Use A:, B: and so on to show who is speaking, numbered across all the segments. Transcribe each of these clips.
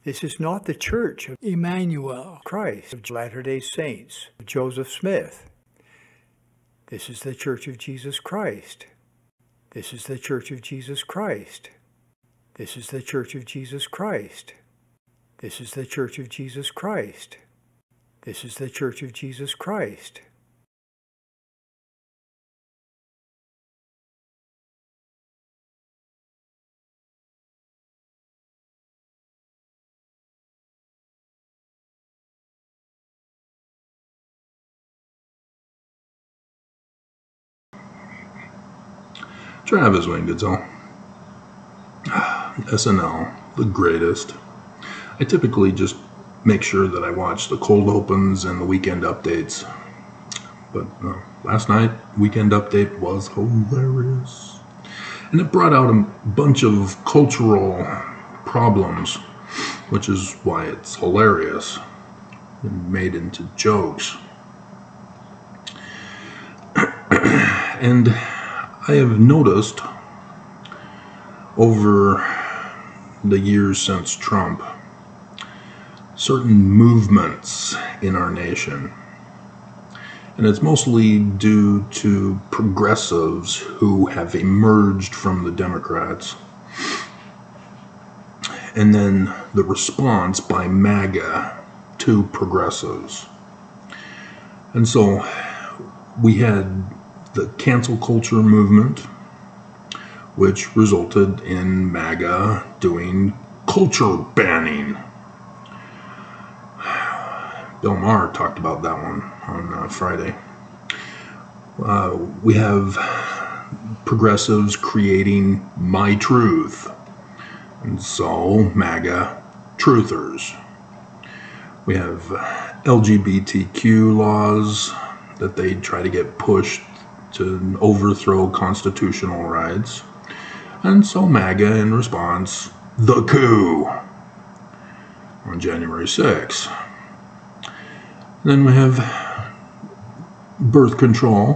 A: This is not the Church of Emmanuel Christ of Latter-day Saints, of Joseph Smith. This is the Church of Jesus Christ. This is the Church of Jesus Christ. This is the Church of Jesus Christ. This is the Church of Jesus Christ. This is the Church of Jesus Christ.
B: Travis Wingedzel. SNL, the greatest. I typically just make sure that I watch the cold opens and the weekend updates. But last night, weekend update was hilarious. And it brought out a bunch of cultural problems, which is why it's hilarious and made into jokes. And I have noticed over the years since Trump, certain movements in our nation. And it's mostly due to progressives who have emerged from the Democrats. And then the response by MAGA to progressives. And so we had the cancel culture movement, which resulted in MAGA doing culture banning. Bill Maher talked about that one on Friday. We have progressives creating My Truth, and so MAGA truthers. We have LGBTQ laws that they try to get pushed to overthrow constitutional rights. And so MAGA, in response, the coup on January 6th. Then we have birth control,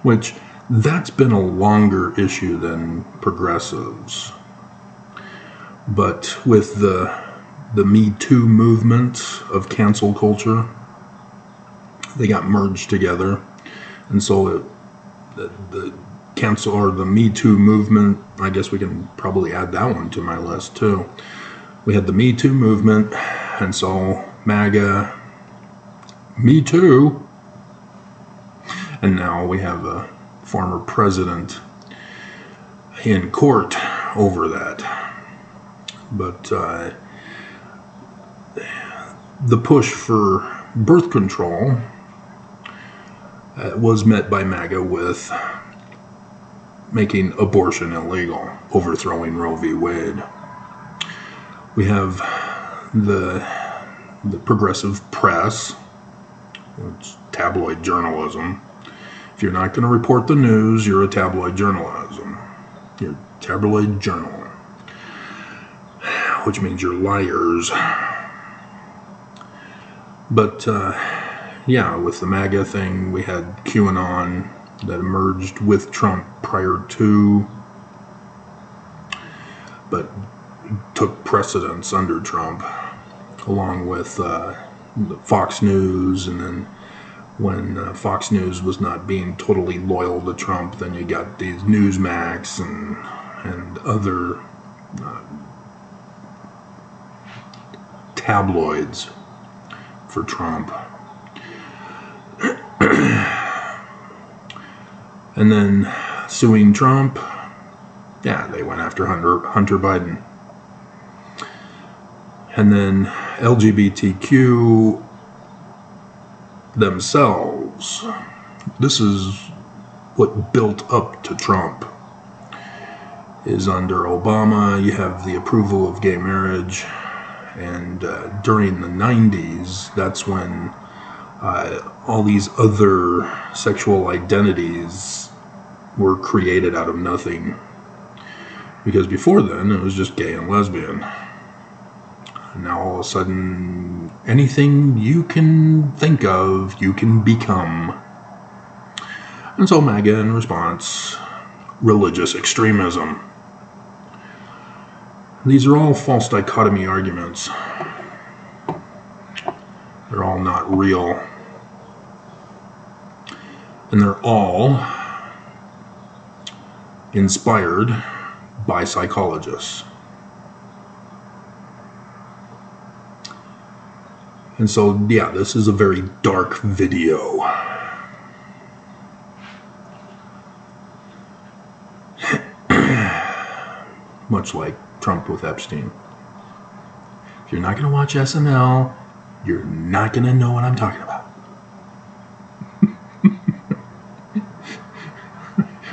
B: which that's been a longer issue than progressives. But with the Me Too movement of cancel culture, they got merged together. And so the cancel or the Me Too movement, I guess we can probably add that one to my list too. We had the Me Too movement, and so MAGA, Me Too, and now we have a former president in court over that. But the push for birth control was met by MAGA with making abortion illegal, overthrowing Roe v. Wade. We have the progressive press, it's tabloid journalism. If you're not going to report the news, you're a tabloid journalism. You're tabloid journal, which means you're liars. But yeah, with the MAGA thing, we had QAnon that emerged with Trump prior to, but took precedence under Trump, along with Fox News. And then when Fox News was not being totally loyal to Trump, then you got these Newsmax and other tabloids for Trump. And then suing Trump, yeah, they went after Hunter Biden. And then LGBTQ themselves, this is what built up to Trump, is under Obama, you have the approval of gay marriage. And during the 90s, that's when all these other sexual identities were created out of nothing. Because before then, it was just gay and lesbian. And now all of a sudden, anything you can think of, you can become. And so MAGA, in response, religious extremism. These are all false dichotomy arguments. They're all not real. And they're all inspired by psychologists. And so, yeah, this is a very dark video. Much like Trump with Epstein. If you're not going to watch SNL, you're not going to know what I'm talking about.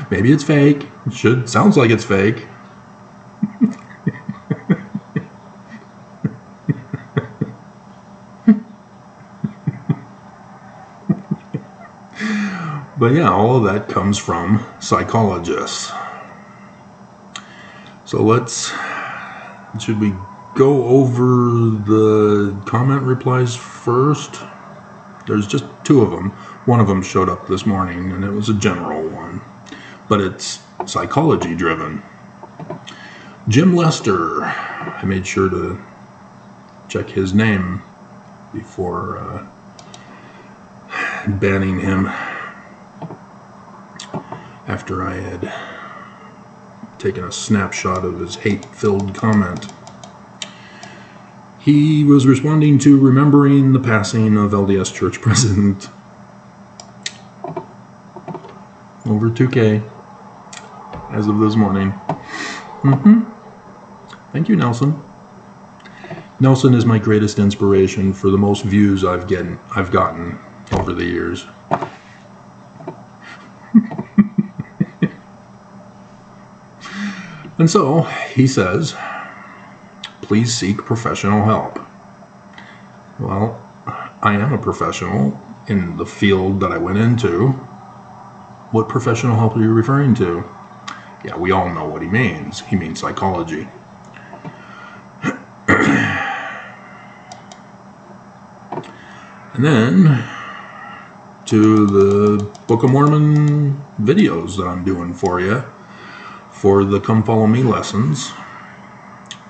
B: Maybe it's fake. It sounds like it's fake. But yeah, all of that comes from psychologists. So should we go over the comment replies first? There's just 2 of them. One of them showed up this morning, and it was a general one. But it's psychology driven. Jim Lester, I made sure to check his name before banning him after I had taken a snapshot of his hate-filled comment. He was responding to remembering the passing of LDS Church President over 2K as of this morning. Thank you, Nelson. Nelson is my greatest inspiration for the most views I've gotten over the years. And so he says, please seek professional help. Well, I am a professional in the field that I went into. What professional help are you referring to? Yeah, we all know what he means. He means psychology. And then to the Book of Mormon videos that I'm doing for you for the Come Follow Me lessons,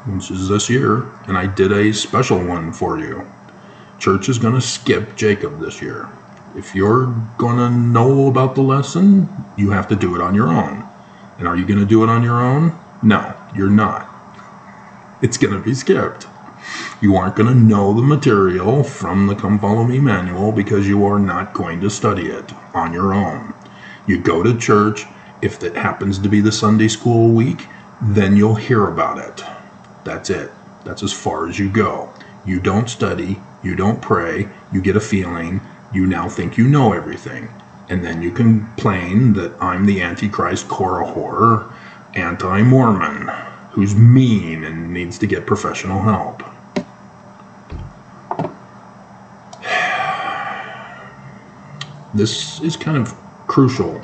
B: which is this year, and I did a special one for you. Church is going to skip Jacob this year. If you're going to know about the lesson, you have to do it on your own. And are you going to do it on your own? No, you're not. It's going to be skipped. You aren't going to know the material from the Come Follow Me manual because you are not going to study it on your own. You go to church. If it happens to be the Sunday school week, then you'll hear about it. That's it. That's as far as you go. You don't study. You don't pray. You get a feeling. You now think you know everything. And then you complain that I'm the Antichrist Korihor, anti-Mormon, who's mean and needs to get professional help. This is kind of crucial,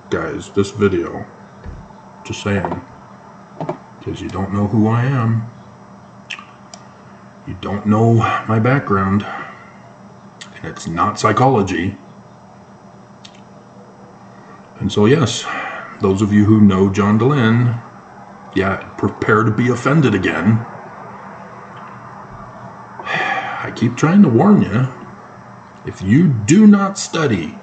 B: guys, this video. Just saying. Because you don't know who I am. You don't know my background. And it's not psychology. And so, yes, those of you who know John Dehlin, yeah, prepare to be offended again. I keep trying to warn you. If you do not study,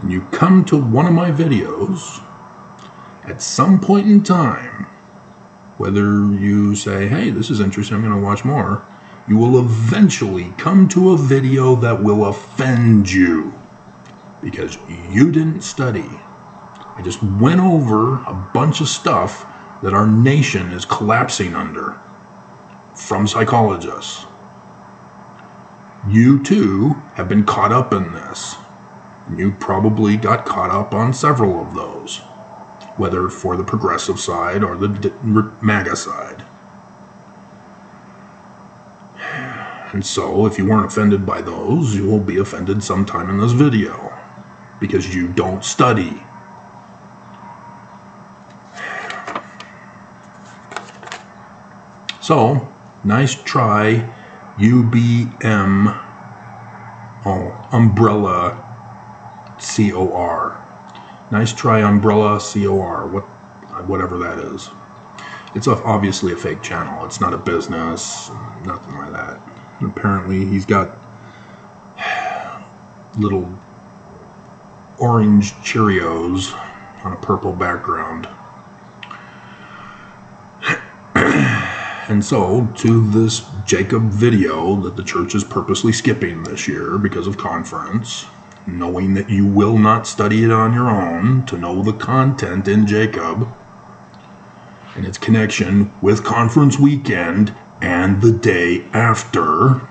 B: and you come to one of my videos, at some point in time, whether you say, hey, this is interesting, I'm going to watch more, you will eventually come to a video that will offend you because you didn't study. I just went over a bunch of stuff that our nation is collapsing under from psychologists. You too have been caught up in this. You probably got caught up on several of those, whether for the progressive side or the MAGA side. And so, if you weren't offended by those, you will be offended sometime in this video, because you don't study. So, nice try, UBM, Umbrella COR. Nice try, Umbrella COR, whatever that is. It's obviously a fake channel. It's not a business, nothing like that. Apparently he's got little orange Cheerios on a purple background. And so, to this Jacob video that the church is purposely skipping this year because of conference, knowing that you will not study it on your own to know the content in Jacob and its connection with conference weekend and the day after,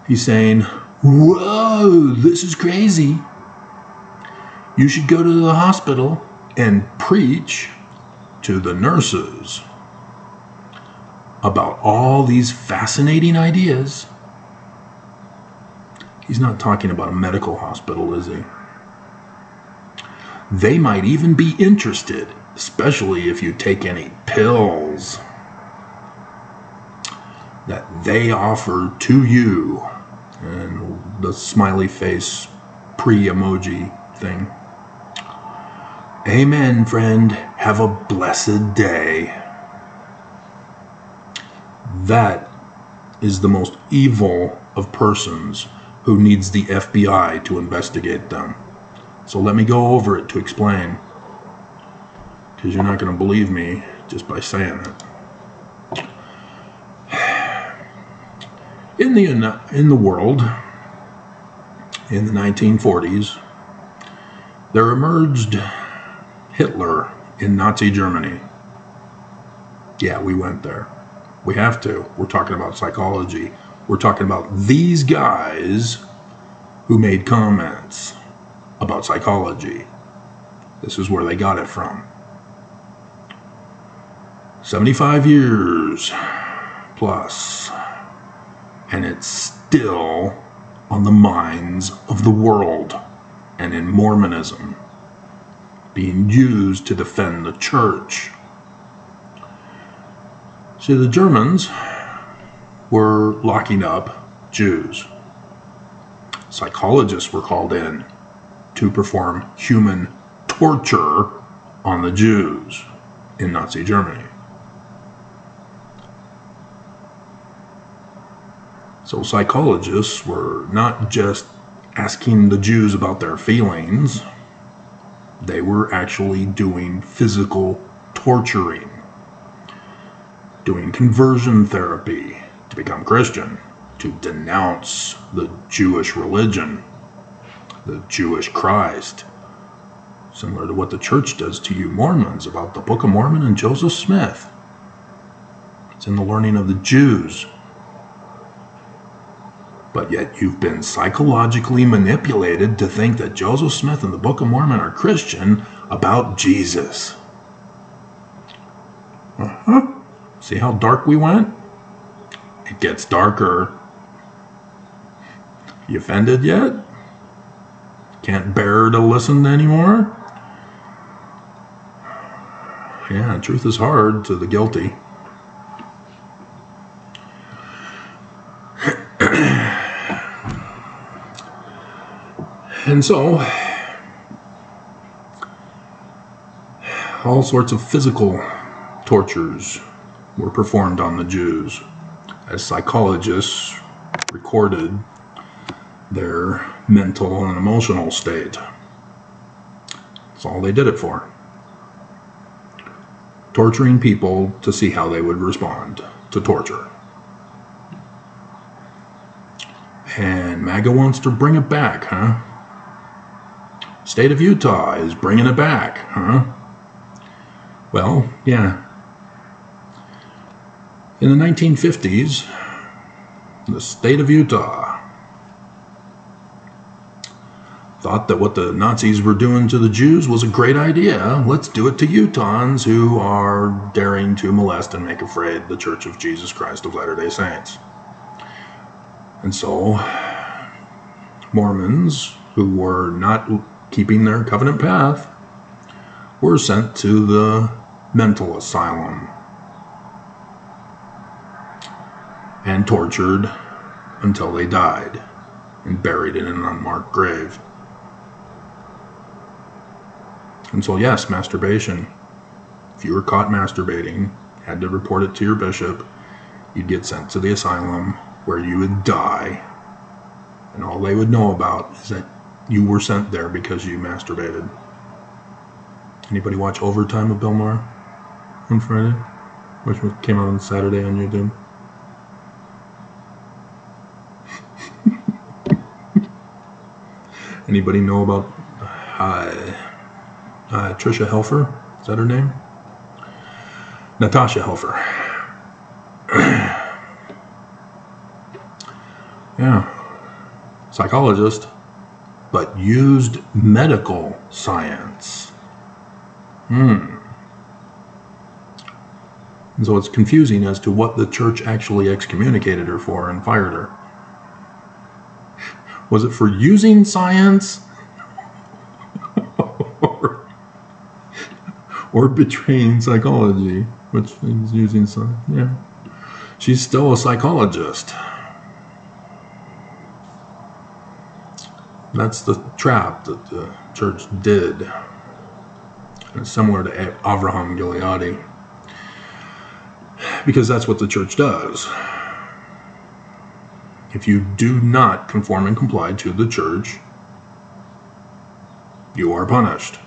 B: he's saying, whoa, this is crazy. You should go to the hospital and preach to the nurses about all these fascinating ideas. He's not talking about a medical hospital, is he? They might even be interested, especially if you take any pills that they offer to you. And the smiley face pre-emoji thing. Amen, friend. Have a blessed day. That is the most evil of persons who needs the FBI to investigate them. So let me go over it to explain, because you're not going to believe me just by saying it. In the world, in the 1940s, there emerged Hitler in Nazi Germany. Yeah, we went there. We have to. We're talking about psychology. We're talking about these guys who made comments about psychology. This is where they got it from. 75 years plus, and it's still on the minds of the world, and in Mormonism, being used to defend the church. See, the Germans were locking up Jews. Psychologists were called in to perform human torture on the Jews in Nazi Germany. So psychologists were not just asking the Jews about their feelings, they were actually doing physical torturing, doing conversion therapy to become Christian, to denounce the Jewish religion, the Jewish Christ, similar to what the church does to you Mormons about the Book of Mormon and Joseph Smith. It's in the learning of the Jews. But yet you've been psychologically manipulated to think that Joseph Smith and the Book of Mormon are Christian about Jesus. See how dark we went? It gets darker. You offended yet? Can't bear to listen anymore? Yeah, truth is hard to the guilty. And so, all sorts of physical tortures were performed on the Jews as psychologists recorded their mental and emotional state. That's all they did it for. Torturing people to see how they would respond to torture. And MAGA wants to bring it back, huh? State of Utah is bringing it back, huh? Well, yeah. In the 1950s, the state of Utah thought that what the Nazis were doing to the Jews was a great idea. Let's do it to Utahns who are daring to molest and make afraid the Church of Jesus Christ of Latter-day Saints. And so, Mormons who were not keeping their covenant path were sent to the mental asylum and tortured until they died and buried in an unmarked grave. And so yes, masturbation. If you were caught masturbating, had to report it to your bishop, you'd get sent to the asylum where you would die, and all they would know about is that you were sent there because you masturbated. Anybody watch Overtime with Bill Maher on Friday? Which came out on Saturday on YouTube? Anybody know about Tricia Helfer? Is that her name? Natasha Helfer. Yeah. Psychologist, but used medical science. And so it's confusing as to what the church actually excommunicated her for and fired her. Was it for using science? or betraying psychology, which is using science? Yeah. She's still a psychologist. That's the trap that the church did. It's similar to Avraham Gileadi, because that's what the church does. If you do not conform and comply to the church, you are punished.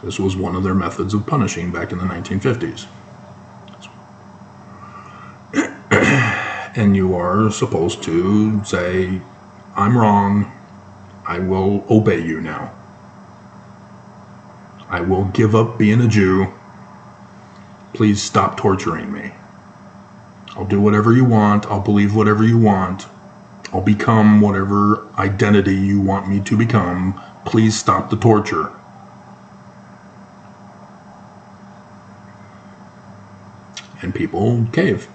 B: This was one of their methods of punishing back in the 1950s. And you are supposed to say, I'm wrong, I will obey you now. I will give up being a Jew. Please stop torturing me. I'll do whatever you want. I'll believe whatever you want. I'll become whatever identity you want me to become. Please stop the torture. And people cave.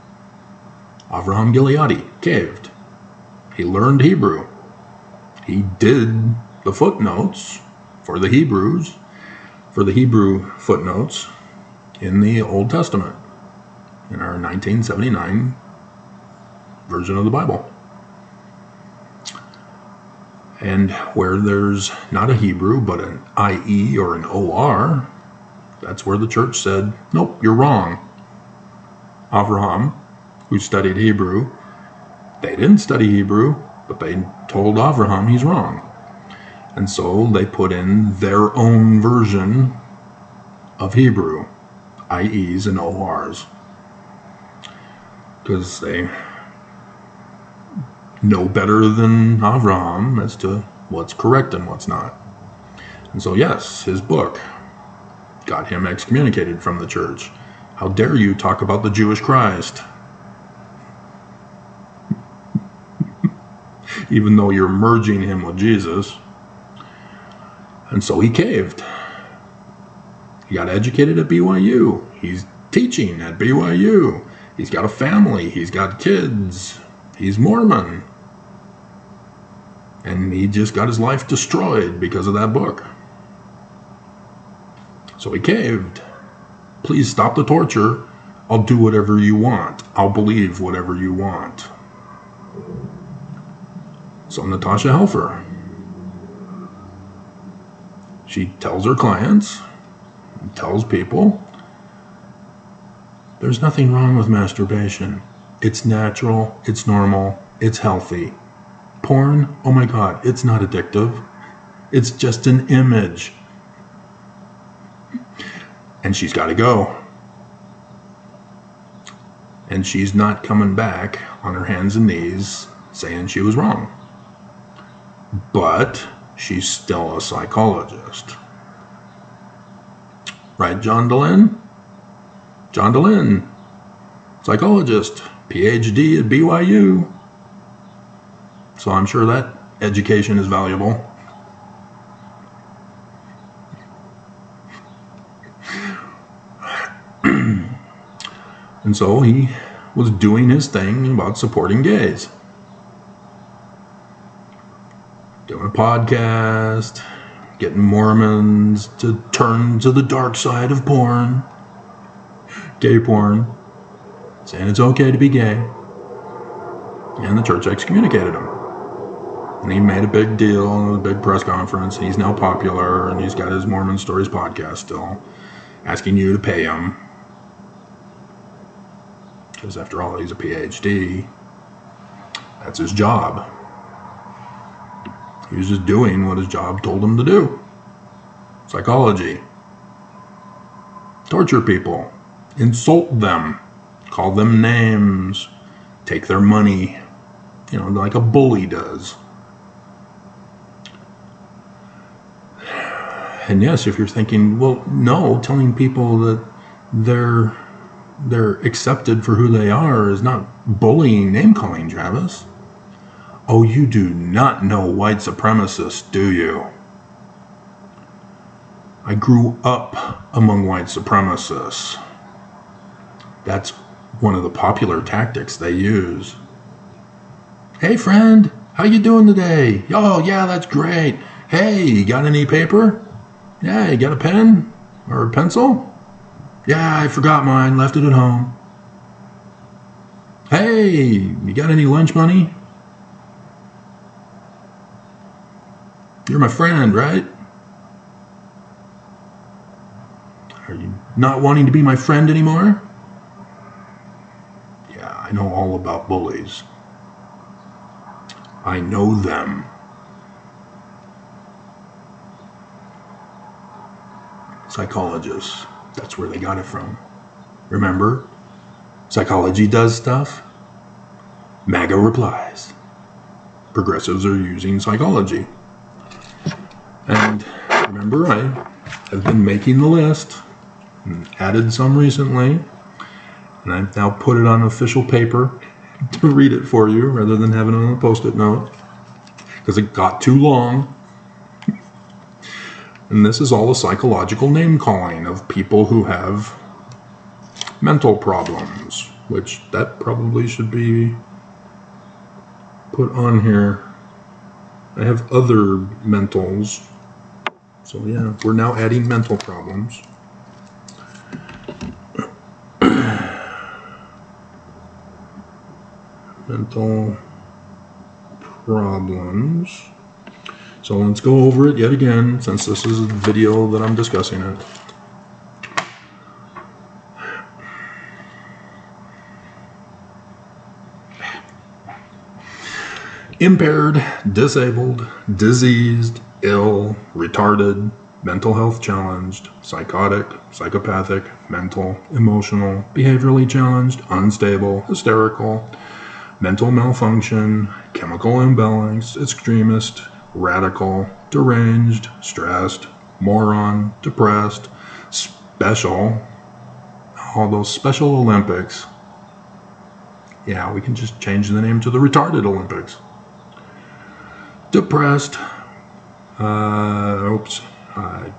B: Avraham Gileadi caved. He learned Hebrew. He did the footnotes for the Hebrews, for the Hebrew footnotes in the Old Testament, in our 1979 version of the Bible. And where there's not a Hebrew, but an IE or an OR, that's where the church said, nope, you're wrong. Avraham, who studied Hebrew, they didn't study Hebrew, but they told Avraham he's wrong. And so they put in their own version of Hebrew, IEs and ORs, because they know better than Avraham as to what's correct and what's not. And so yes, his book got him excommunicated from the church. How dare you talk about the Jewish Christ? Even though you're merging him with Jesus. And so he caved. He got educated at BYU. He's teaching at BYU. He's got a family. He's got kids. He's Mormon. And he just got his life destroyed because of that book. So he caved. Please stop the torture. I'll do whatever you want. I'll believe whatever you want. So Natasha Helfer, she tells her clients, tells people, there's nothing wrong with masturbation. It's natural, it's normal, it's healthy. Porn, oh my God, it's not addictive. It's just an image. And she's got to go. And she's not coming back on her hands and knees saying she was wrong. But she's still a psychologist. Right, John Dehlin? John Dehlin, psychologist, PhD at BYU. So I'm sure that education is valuable. And so he was doing his thing about supporting gays. Doing a podcast, getting Mormons to turn to the dark side of porn, gay porn, saying it's okay to be gay. And the church excommunicated him. And he made a big deal, a big press conference. He's now popular, and he's got his Mormon Stories podcast still, asking you to pay him. because after all, he's a PhD. That's his job. He was just doing what his job told him to do. Psychology. Torture people. Insult them. Call them names. Take their money. You know, like a bully does. And yes, if you're thinking, well, no, telling people that they're accepted for who they are is not bullying, name-calling, Travis. Oh, you do not know white supremacists, do you? I grew up among white supremacists. That's one of the popular tactics they use. Hey, friend, how you doing today? Oh, yeah, that's great. Hey, you got any paper? Yeah, you got a pen or a pencil? Yeah, I forgot mine, left it at home. Hey, you got any lunch money? You're my friend, right? Are you not wanting to be my friend anymore? Yeah, I know all about bullies. I know them. Psychologists. That's where they got it from. Remember? Psychology does stuff. MAGA replies. Progressives are using psychology. And remember, I have been making the list and added some recently. And I've now put it on official paper to read it for you rather than having it on a post-it note because it got too long. And this is all the psychological name-calling of people who have mental problems, which that probably should be put on here. I have other mentals. So yeah, we're now adding mental problems. Mental problems. So let's go over it yet again, since this is a video that I'm discussing it. Impaired, disabled, diseased, ill, retarded, mental health challenged, psychotic, psychopathic, mental, emotional, behaviorally challenged, unstable, hysterical, mental malfunction, chemical imbalance, extremist, radical, deranged, stressed, moron, depressed, special, all those Special Olympics. Yeah, we can just change the name to the Retarded Olympics. Depressed,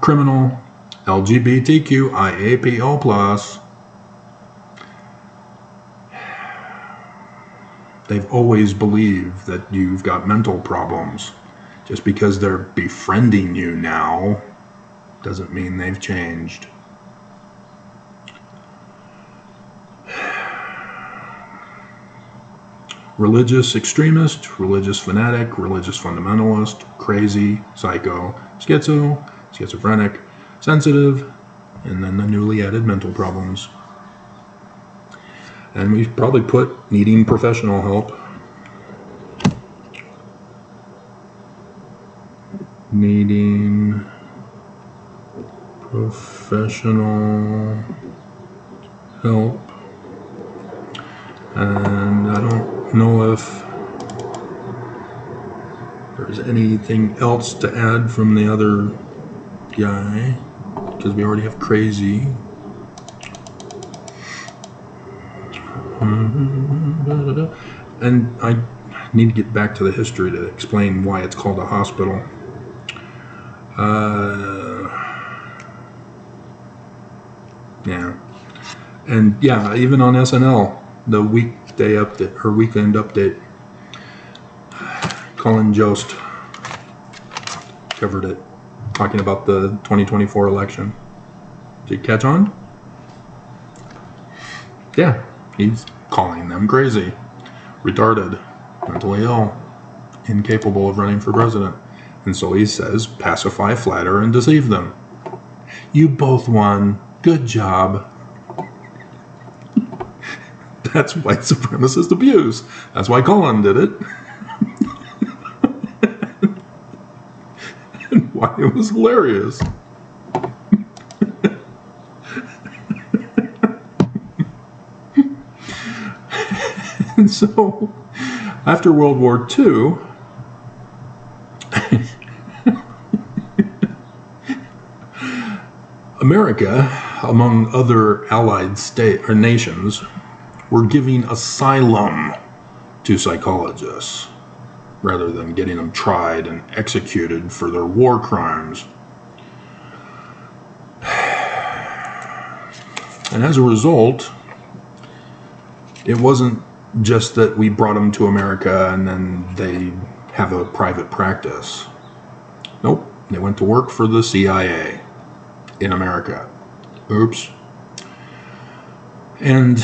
B: criminal, LGBTQIAPO+. They've always believed that you've got mental problems. Just because they're befriending you now doesn't mean they've changed. Religious extremist, religious fanatic, religious fundamentalist, crazy, psycho, schizo, schizophrenic, sensitive, and then the newly added mental problems. And we probably put needing professional help. Needing professional help. And I don't know if there's anything else to add from the other guy, because we already have crazy. And I need to get back to the history to explain why it's called a hospital. Yeah. And yeah, even on SNL, the weekday update or weekend update, Colin Jost covered it, talking about the 2024 election. Did you catch on? Yeah, he's calling them crazy, retarded, mentally ill, incapable of running for president. And so he says, pacify, flatter, and deceive them. You both won. Good job. That's white supremacist abuse. That's why Colin did it. And why it was hilarious. And so, after World War II, America, among other allied nations, were giving asylum to psychologists rather than getting them tried and executed for their war crimes. And as a result, it wasn't just that we brought them to America and then they have a private practice. Nope, they went to work for the CIA in America. Oops. And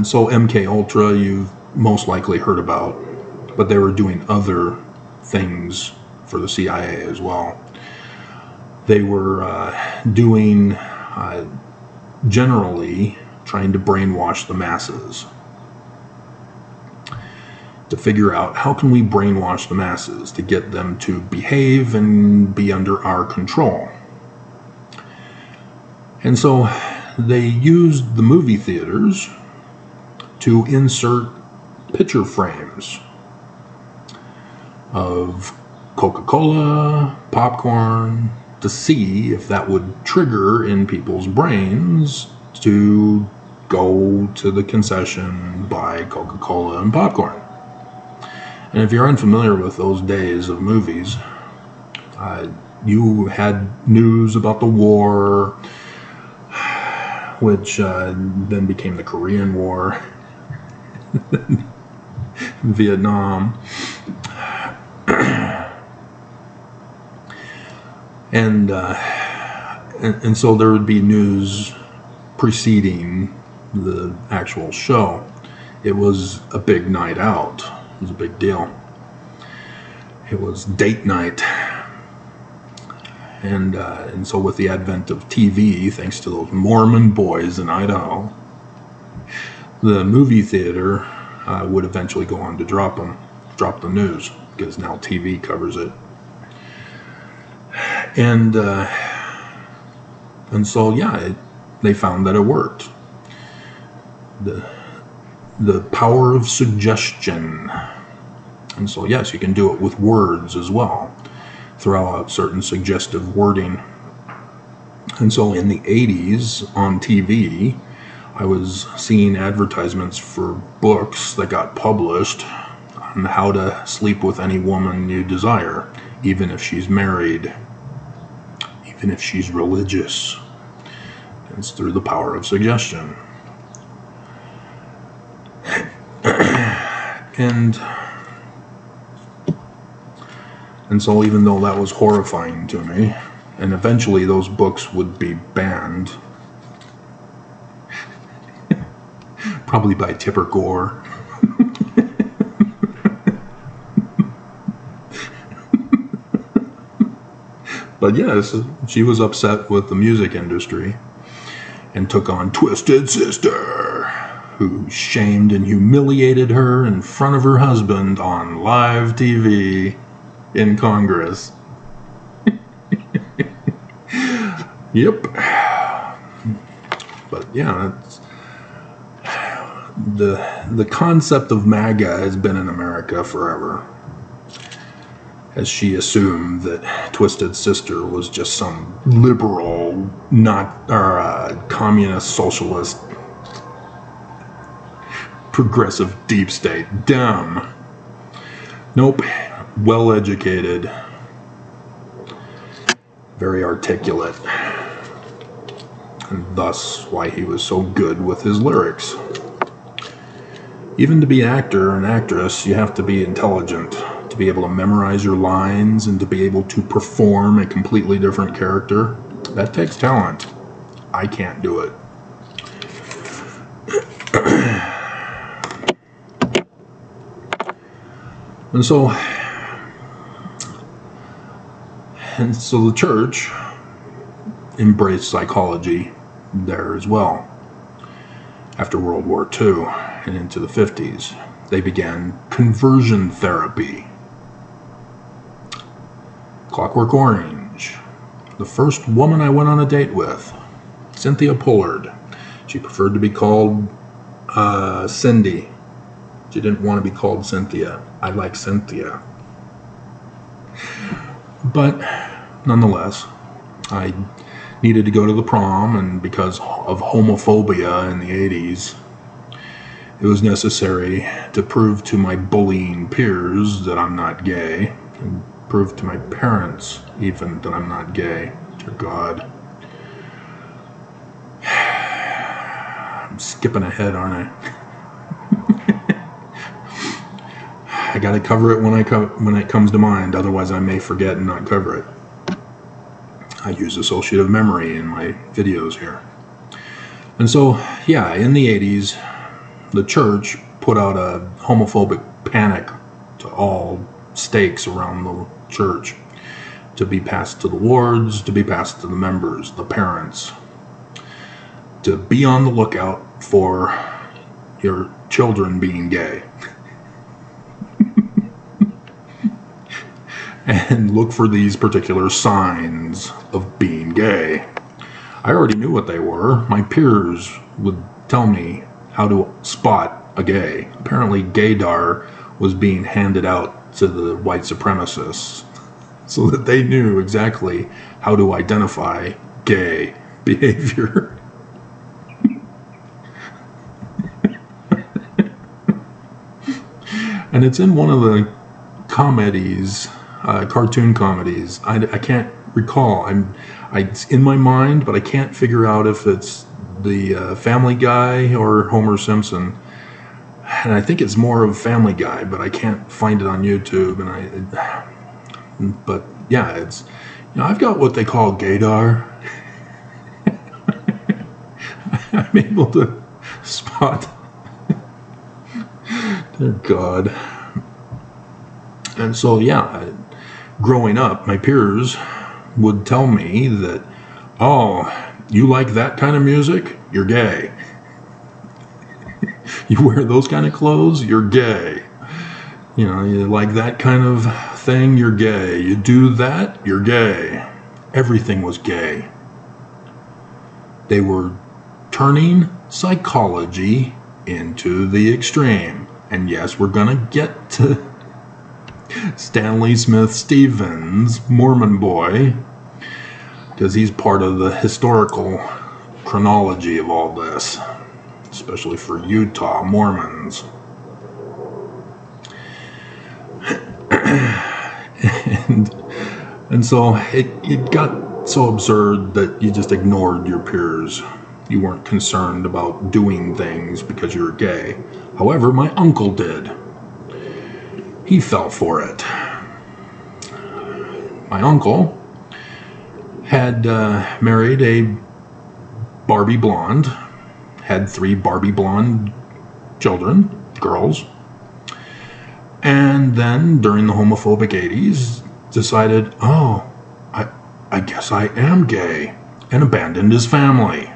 B: so MK Ultra you've most likely heard about, but they were doing other things for the CIA as well. They were doing generally trying to brainwash the masses, to figure out how can we brainwash the masses to get them to behave and be under our control. And so they used the movie theaters to insert picture frames of Coca-Cola, popcorn, to see if that would trigger in people's brains to go to the concession, buy Coca-Cola and popcorn. And if you're unfamiliar with those days of movies, you had news about the war, which then became the Korean War, Vietnam, and so there would be news preceding the actual show. It was a big night out. It was a big deal. It was date night. And so with the advent of TV, thanks to those Mormon boys in Idaho, the movie theater would eventually go on to drop the news, because now TV covers it. And so, yeah, they found that it worked. The power of suggestion. And so, yes, you can do it with words as well. Throw out certain suggestive wording. And so in the 80s on TV, I was seeing advertisements for books that got published on how to sleep with any woman you desire, even if she's married, even if she's religious. It's through the power of suggestion. And so even though that was horrifying to me, and eventually those books would be banned, probably by Tipper Gore. But yes, she was upset with the music industry and took on Twisted Sister, who shamed and humiliated her in front of her husband on live TV in Congress. Yep. But yeah, that's the concept of MAGA has been in America forever, as she assumed that Twisted Sister was just some liberal, communist, socialist, progressive deep state. Dumb. Nope. Well-educated. Very articulate. And thus why he was so good with his lyrics. Even to be an actor or an actress, you have to be intelligent, to be able to memorize your lines and to be able to perform a completely different character. That takes talent. I can't do it. And so the church embraced psychology there as well after World War II. and into the 50s, they began conversion therapy. Clockwork Orange. The first woman I went on a date with, Cynthia Pollard. She preferred to be called Cindy. She didn't want to be called Cynthia. I like Cynthia. But nonetheless, I needed to go to the prom, and because of homophobia in the 80s, it was necessary to prove to my bullying peers that I'm not gay, and prove to my parents even that I'm not gay. Dear God. I'm skipping ahead, aren't I? I gotta cover it when it comes to mind, otherwise I may forget and not cover it. I use associative memory in my videos here. And so, yeah, in the 80s, the church put out a homophobic panic to all stakes around the church, to be passed to the wards, to be passed to the members, the parents, to be on the lookout for your children being gay. And look for these particular signs of being gay. I already knew what they were. My peers would tell me how to spot a gay. Apparently gaydar was being handed out to the white supremacists so that they knew exactly how to identify gay behavior. And it's in one of the comedies, cartoon comedies. I can't recall. It's in my mind, but I can't figure out if it's the Family Guy or Homer Simpson. And I think it's more of Family Guy, but I can't find it on YouTube. But yeah, it's, I've got what they call gaydar. I'm able to spot. Dear God. And so, yeah, growing up, my peers would tell me that, oh, you like that kind of music? You're gay. You wear those kind of clothes? You're gay. You like that kind of thing? You're gay. You do that? You're gay. Everything was gay. They were turning psychology into the extreme. And yes, we're going to get to Stanley Smith Stevens, Mormon boy, because he's part of the historical chronology of all this, especially for Utah Mormons. and so it got so absurd that you just ignored your peers. You weren't concerned about doing things because you were gay. However, my uncle did. He fell for it. My uncle had married a Barbie blonde, had 3 Barbie blonde children, girls, and then during the homophobic 80s decided, oh, I guess I am gay, and abandoned his family.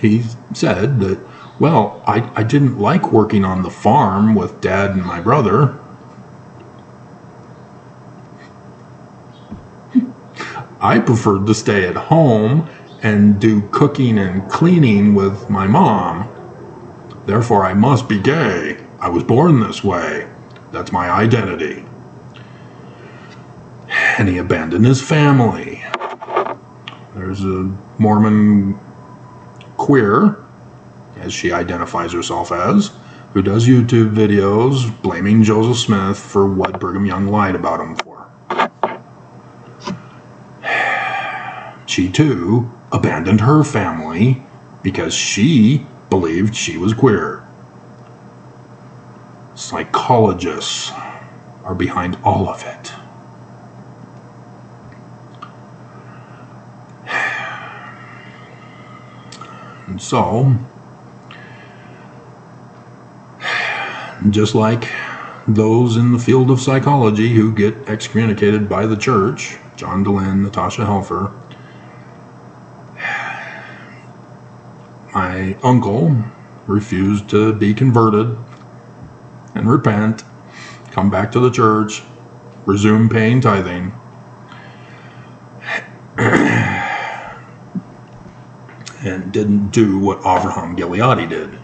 B: He said that, well, I didn't like working on the farm with Dad and my brother. I preferred to stay at home and do cooking and cleaning with my mom. Therefore, I must be gay. I was born this way. That's my identity. And he abandoned his family. There's a Mormon queer, as she identifies herself as, who does YouTube videos blaming Joseph Smith for what Brigham Young lied about him for. She too abandoned her family because she believed she was queer. Psychologists are behind all of it. And so, just like those in the field of psychology who get excommunicated by the church, John Dehlin, Natasha Helfer, my uncle refused to be converted and repent, come back to the church, resume paying tithing. And didn't do what Avraham Gileadi did.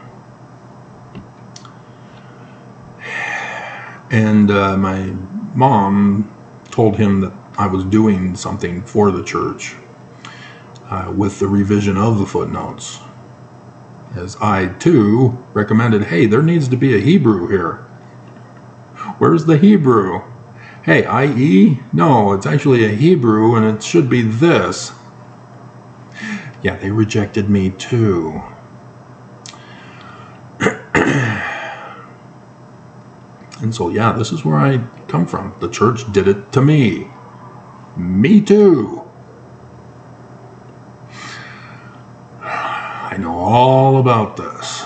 B: And my mom told him that I was doing something for the church with the revision of the footnotes. As I, too, recommended, hey, there needs to be a Hebrew here. Where's the Hebrew? Hey, I.e.? No, it's actually a Hebrew, and it should be this. Yeah, they rejected me, too. And so, yeah, this is where I come from. The church did it to me. Me, too. I know all about this.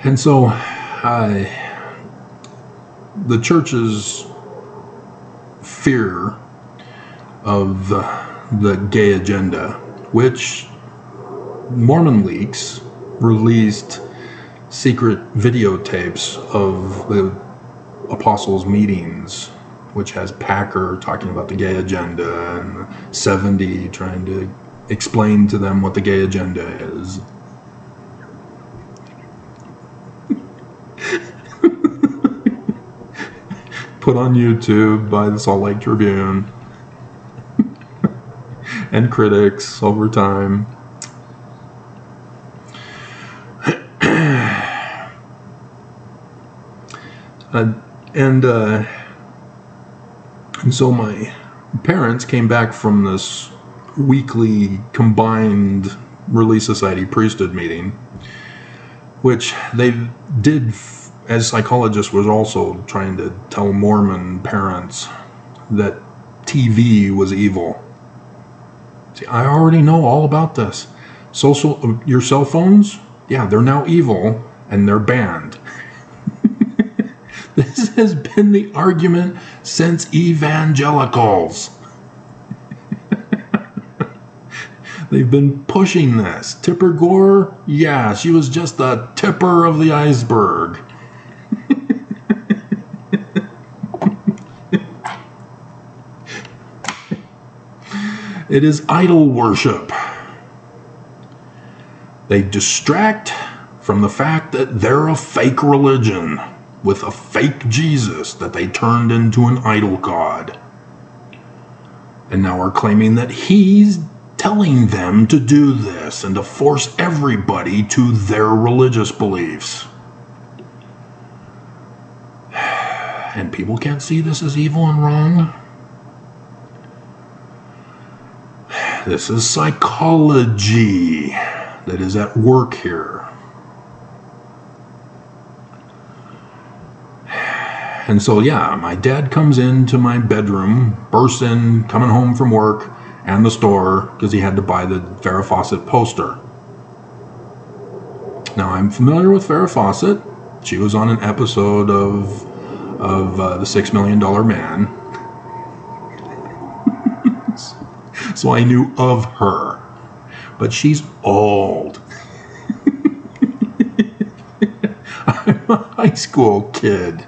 B: And so, the church's fear of the gay agenda, which Mormon Leaks released secret videotapes of the apostles' meetings, which has Packer talking about the gay agenda and 70 trying to explain to them what the gay agenda is. Put on YouTube by the Salt Lake Tribune and critics over time. And so my parents came back from this weekly combined Relief Society priesthood meeting, which they did, as psychologists, was also trying to tell Mormon parents that TV was evil. See, I already know all about this. Your cell phones, yeah, they're now evil and they're banned. This has been the argument since evangelicals. They've been pushing this. Tipper Gore, yeah, she was just the tipper of the iceberg. It is idol worship. They distract from the fact that they're a fake religion with a fake Jesus that they turned into an idol god. And now are claiming that he's telling them to do this and to force everybody to their religious beliefs. And people can't see this as evil and wrong. This is psychology that is at work here. And so, yeah, my dad comes into my bedroom, bursts in, coming home from work and the store, because he had to buy the Farrah Fawcett poster. Now, I'm familiar with Farrah Fawcett. She was on an episode of The $6 Million Man. So I knew of her. But she's old. I'm a high school kid.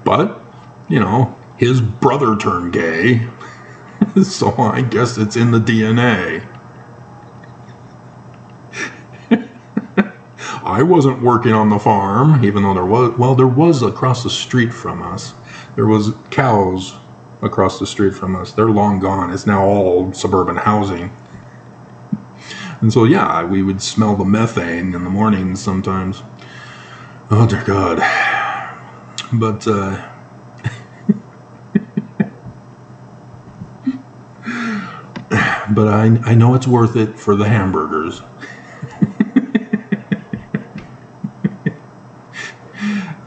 B: But, you know, his brother turned gay, so I guess it's in the DNA. I wasn't working on the farm, even though there was across the street from us. There was cows across the street from us. They're long gone. It's now all suburban housing. And so, yeah, we would smell the methane in the mornings sometimes. Oh, dear God. But, but I know it's worth it for the hamburgers.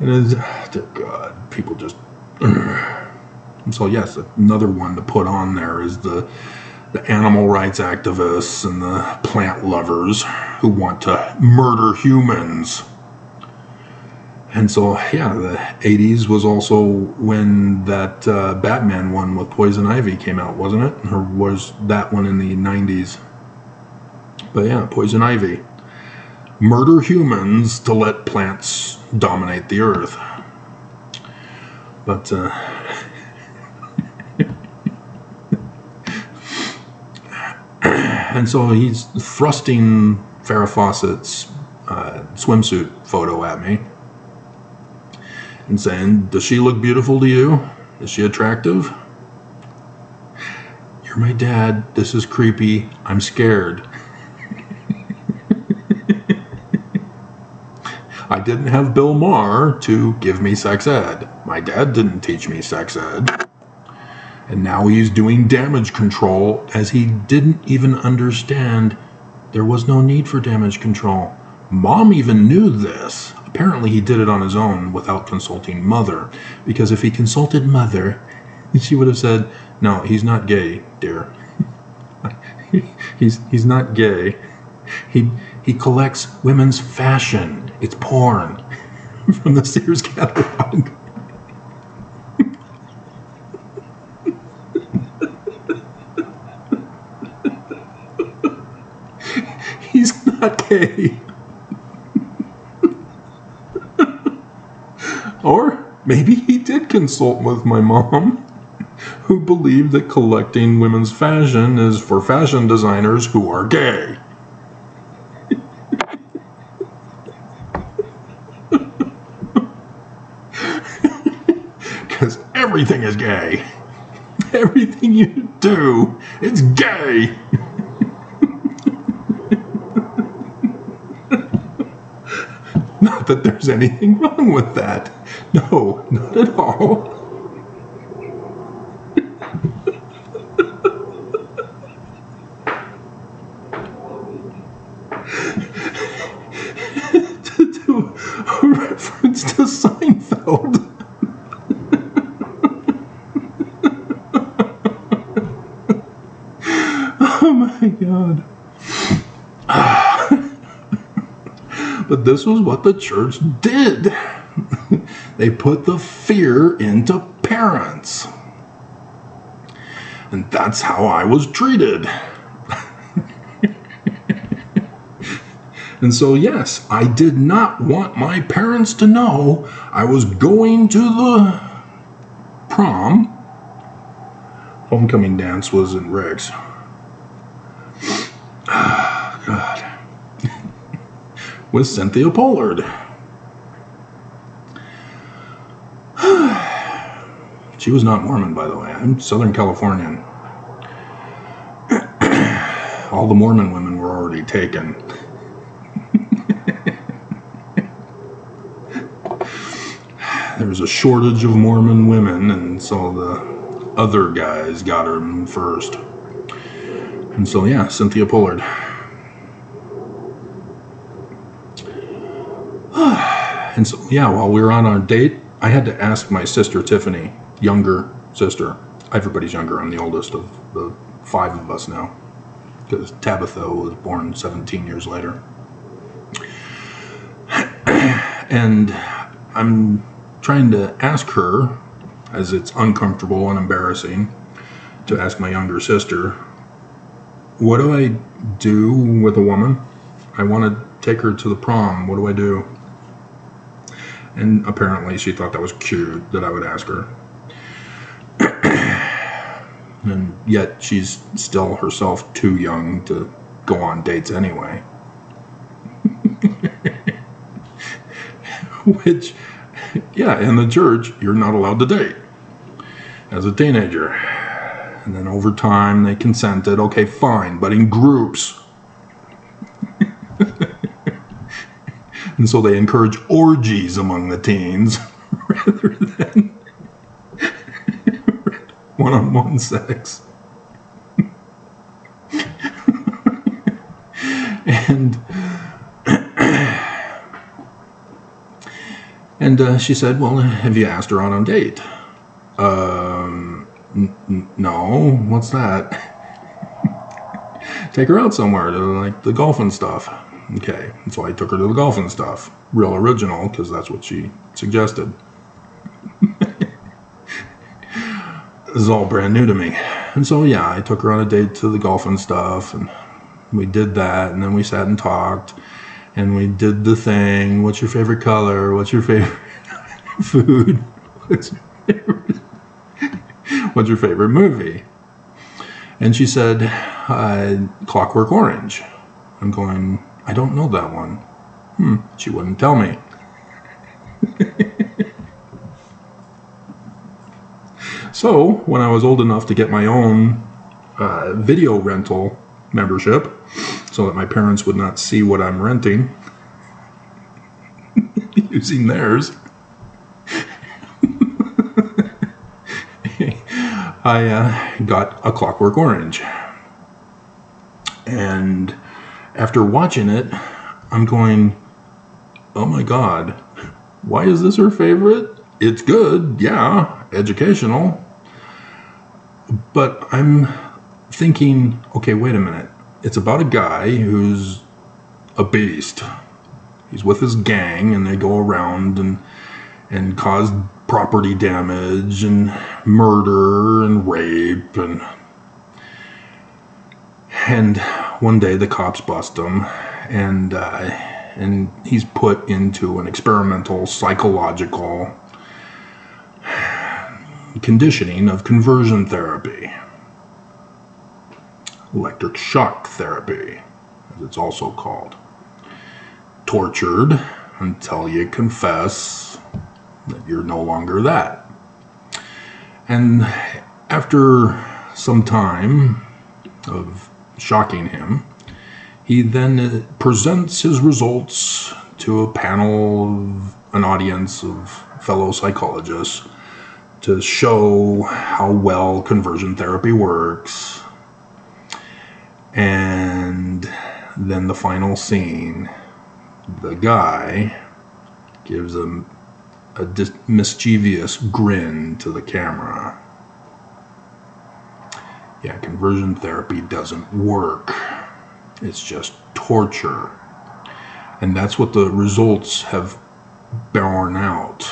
B: And it's, dear God, people just... And so, yes, another one to put on there is the animal rights activists and the plant lovers who want to murder humans. And so, yeah, the 80s was also when that Batman one with Poison Ivy came out, wasn't it? Or was that one in the 90s? But yeah, Poison Ivy. Murder humans to let plants dominate the earth. But, and so he's thrusting Farrah Fawcett's swimsuit photo at me and saying, does she look beautiful to you? Is she attractive? You're my dad. This is creepy. I'm scared. I didn't have Bill Maher to give me sex ed. My dad didn't teach me sex ed. And now he's doing damage control as he didn't even understand there was no need for damage control. Mom even knew this. Apparently he did it on his own without consulting Mother. Because if he consulted Mother, she would have said, no, he's not gay, dear. he's not gay. He collects women's fashion. It's porn from the Sears catalog. He's not gay. Or maybe he did consult with my mom, who believed that collecting women's fashion is for fashion designers who are gay. Because everything is gay. Everything you do, it's gay. Not that there's anything wrong with that. No, not at all. To do a reference to Seinfeld. Oh my God. But this was what the church did. They put the fear into parents. And that's how I was treated. And so, yes, I did not want my parents to know I was going to the prom. Homecoming dance was in Rick's. God. With Cynthia Pollard. She was not Mormon, by the way. I'm Southern Californian. All the Mormon women were already taken. There was a shortage of Mormon women, and so the other guys got her first. And so, yeah, Cynthia Pollard. And so, yeah, while we were on our date, I had to ask my sister Tiffany, younger sister. Everybody's younger. I'm the oldest of the 5 of us now, because Tabitha was born 17 years later. And I'm trying to ask her, as it's uncomfortable and embarrassing to ask my younger sister, what do I do with a woman? I want to take her to the prom. What do I do? And apparently she thought that was cute that I would ask her. And yet she's still herself too young to go on dates anyway. Which, yeah, in the church, you're not allowed to date as a teenager. And then over time, they consented. Okay, fine, but in groups. And so they encourage orgies among the teens rather than one-on-one sex. And she said, well, have you asked her out on a date? No, what's that? Take her out somewhere to like the golf and stuff. Okay, and so I took her to the Golf and Stuff. Real original, because that's what she suggested. This is all brand new to me. And so, yeah, I took her on a date to the Golf and Stuff, and we did that, and then we sat and talked, and we did the thing, what's your favorite color, what's your favorite food, what's your favorite movie? And she said, Clockwork Orange. I'm going, I don't know that one. She wouldn't tell me. So, when I was old enough to get my own video rental membership, so that my parents would not see what I'm renting using theirs, I got A Clockwork Orange. And after watching it, I'm going, oh my God, why is this her favorite? It's good, yeah, educational. But I'm thinking, okay, wait a minute. It's about a guy who's a beast. He's with his gang, and they go around and cause property damage and murder and rape, and one day the cops bust him, and he's put into an experimental psychological conditioning of conversion therapy, electric shock therapy, as it's also called. Tortured until you confess that you're no longer that. And after some time of shocking him, he then presents his results to a panel of an audience of fellow psychologists to show how well conversion therapy works. And then the final scene, the guy gives him a mischievous grin to the camera. Yeah, conversion therapy doesn't work. It's just torture. And that's what the results have borne out,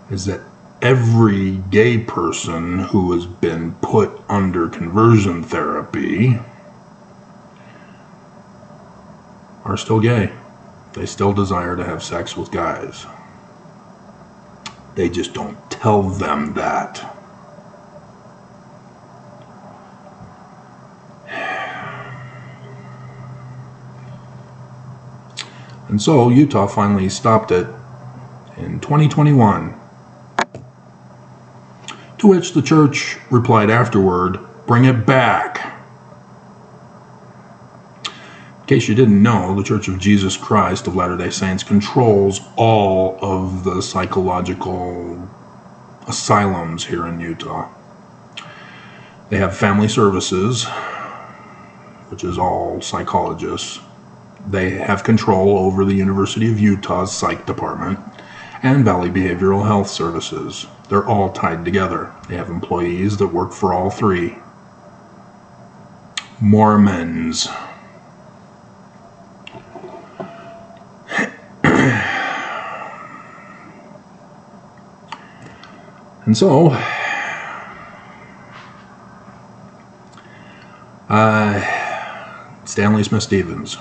B: is that every gay person who has been put under conversion therapy are still gay. They still desire to have sex with guys. They just don't tell them that. And so Utah finally stopped it in 2021. To which the church replied afterward, bring it back. In case you didn't know, the Church of Jesus Christ of Latter-day Saints controls all of the psychological asylums here in Utah. They have family services, which is all psychologists. They have control over the University of Utah's psych department and Valley Behavioral Health Services. They're all tied together. They have employees that work for all three. Mormons. And so, Stanley Smith Stevens.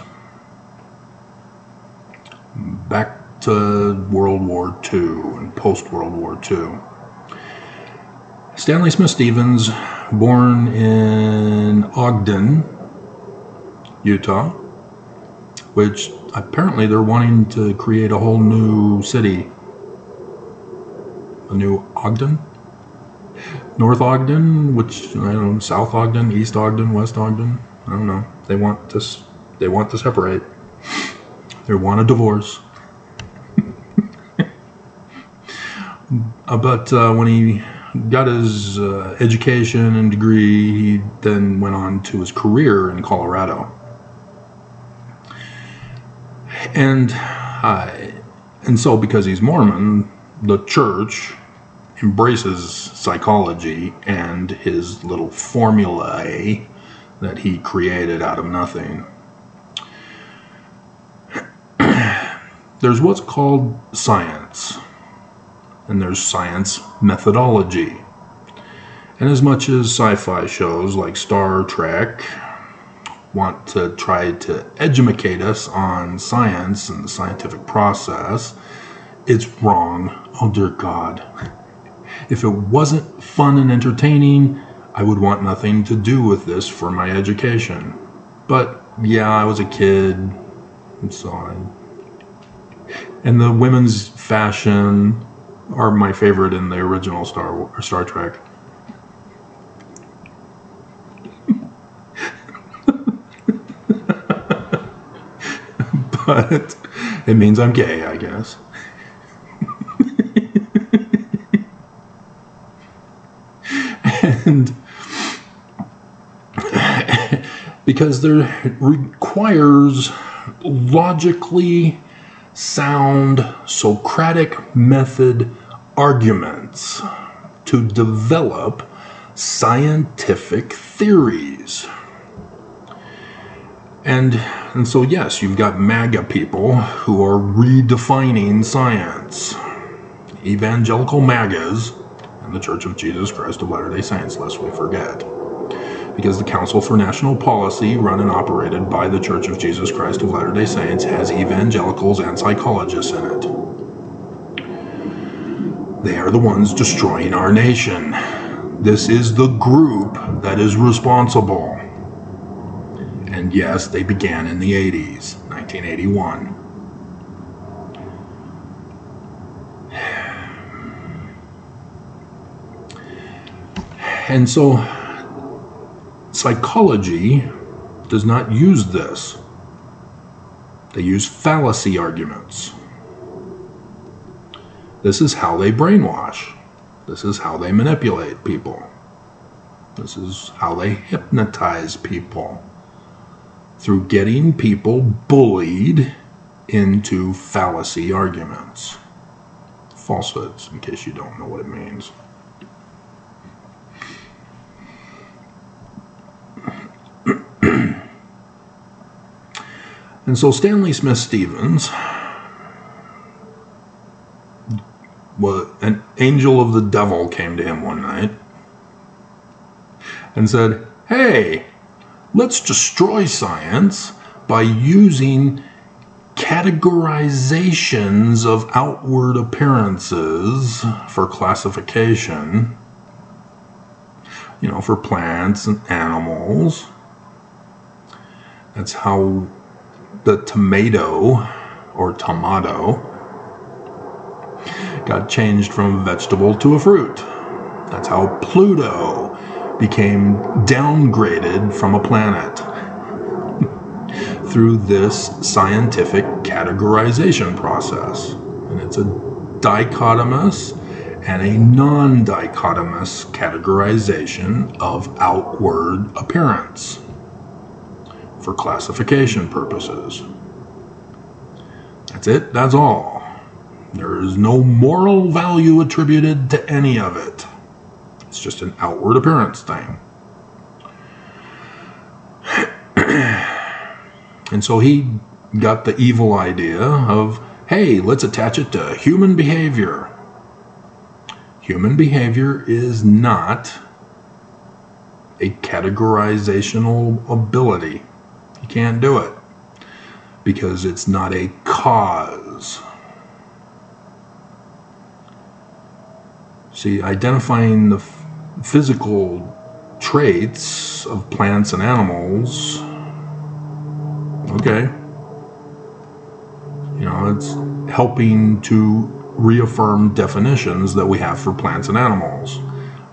B: Back to World War II and post-World War II. Stanley Smith Stevens, born in Ogden, Utah, which apparently they're wanting to create a whole new city. A new Ogden? North Ogden, which, I don't know, South Ogden, East Ogden, West Ogden, I don't know. They want to separate. They want a divorce. But when he got his education and degree, he then went on to his career in Colorado. And so because he's Mormon, the church embraces psychology and his little formulae that he created out of nothing. there's what's called science, and there's science methodology. And as much as sci-fi shows like Star Trek want to try to educate us on science and the scientific process, it's wrong. Oh dear God. If it wasn't fun and entertaining, I would want nothing to do with this for my education. But yeah, I was a kid, and so on. And the women's fashion are my favorite in the original Star Trek. But it means I'm gay, I guess. And because there requires logically sound Socratic method arguments to develop scientific theories. And so yes, you've got MAGA people who are redefining science. Evangelical MAGAs and the Church of Jesus Christ of Latter-day Saints, lest we forget. Because the Council for National Policy, run and operated by the Church of Jesus Christ of Latter-day Saints, has evangelicals and psychologists in it. They are the ones destroying our nation. This is the group that is responsible. And yes, they began in the 80s, 1981. And so, psychology does not use this. They use fallacy arguments. This is how they brainwash. This is how they manipulate people. This is how they hypnotize people. Through getting people bullied into fallacy arguments. Falsehoods, in case you don't know what it means. And so Stanley Smith Stevens, an angel of the devil came to him one night and said, "Hey, let's destroy science by using categorizations of outward appearances for classification, for plants and animals." That's how the tomato got changed from a vegetable to a fruit. That's how Pluto became downgraded from a planet through this scientific categorization process. And it's a dichotomous and a non-dichotomous categorization of outward appearance for classification purposes. That's it, that's all. There is no moral value attributed to any of it. It's just an outward appearance thing. And so he got the evil idea of, hey, let's attach it to human behavior. Human behavior is not a categorizational ability. You can't do it because it's not a cause. See, identifying the physical traits of plants and animals, okay, it's helping to reaffirm definitions that we have for plants and animals.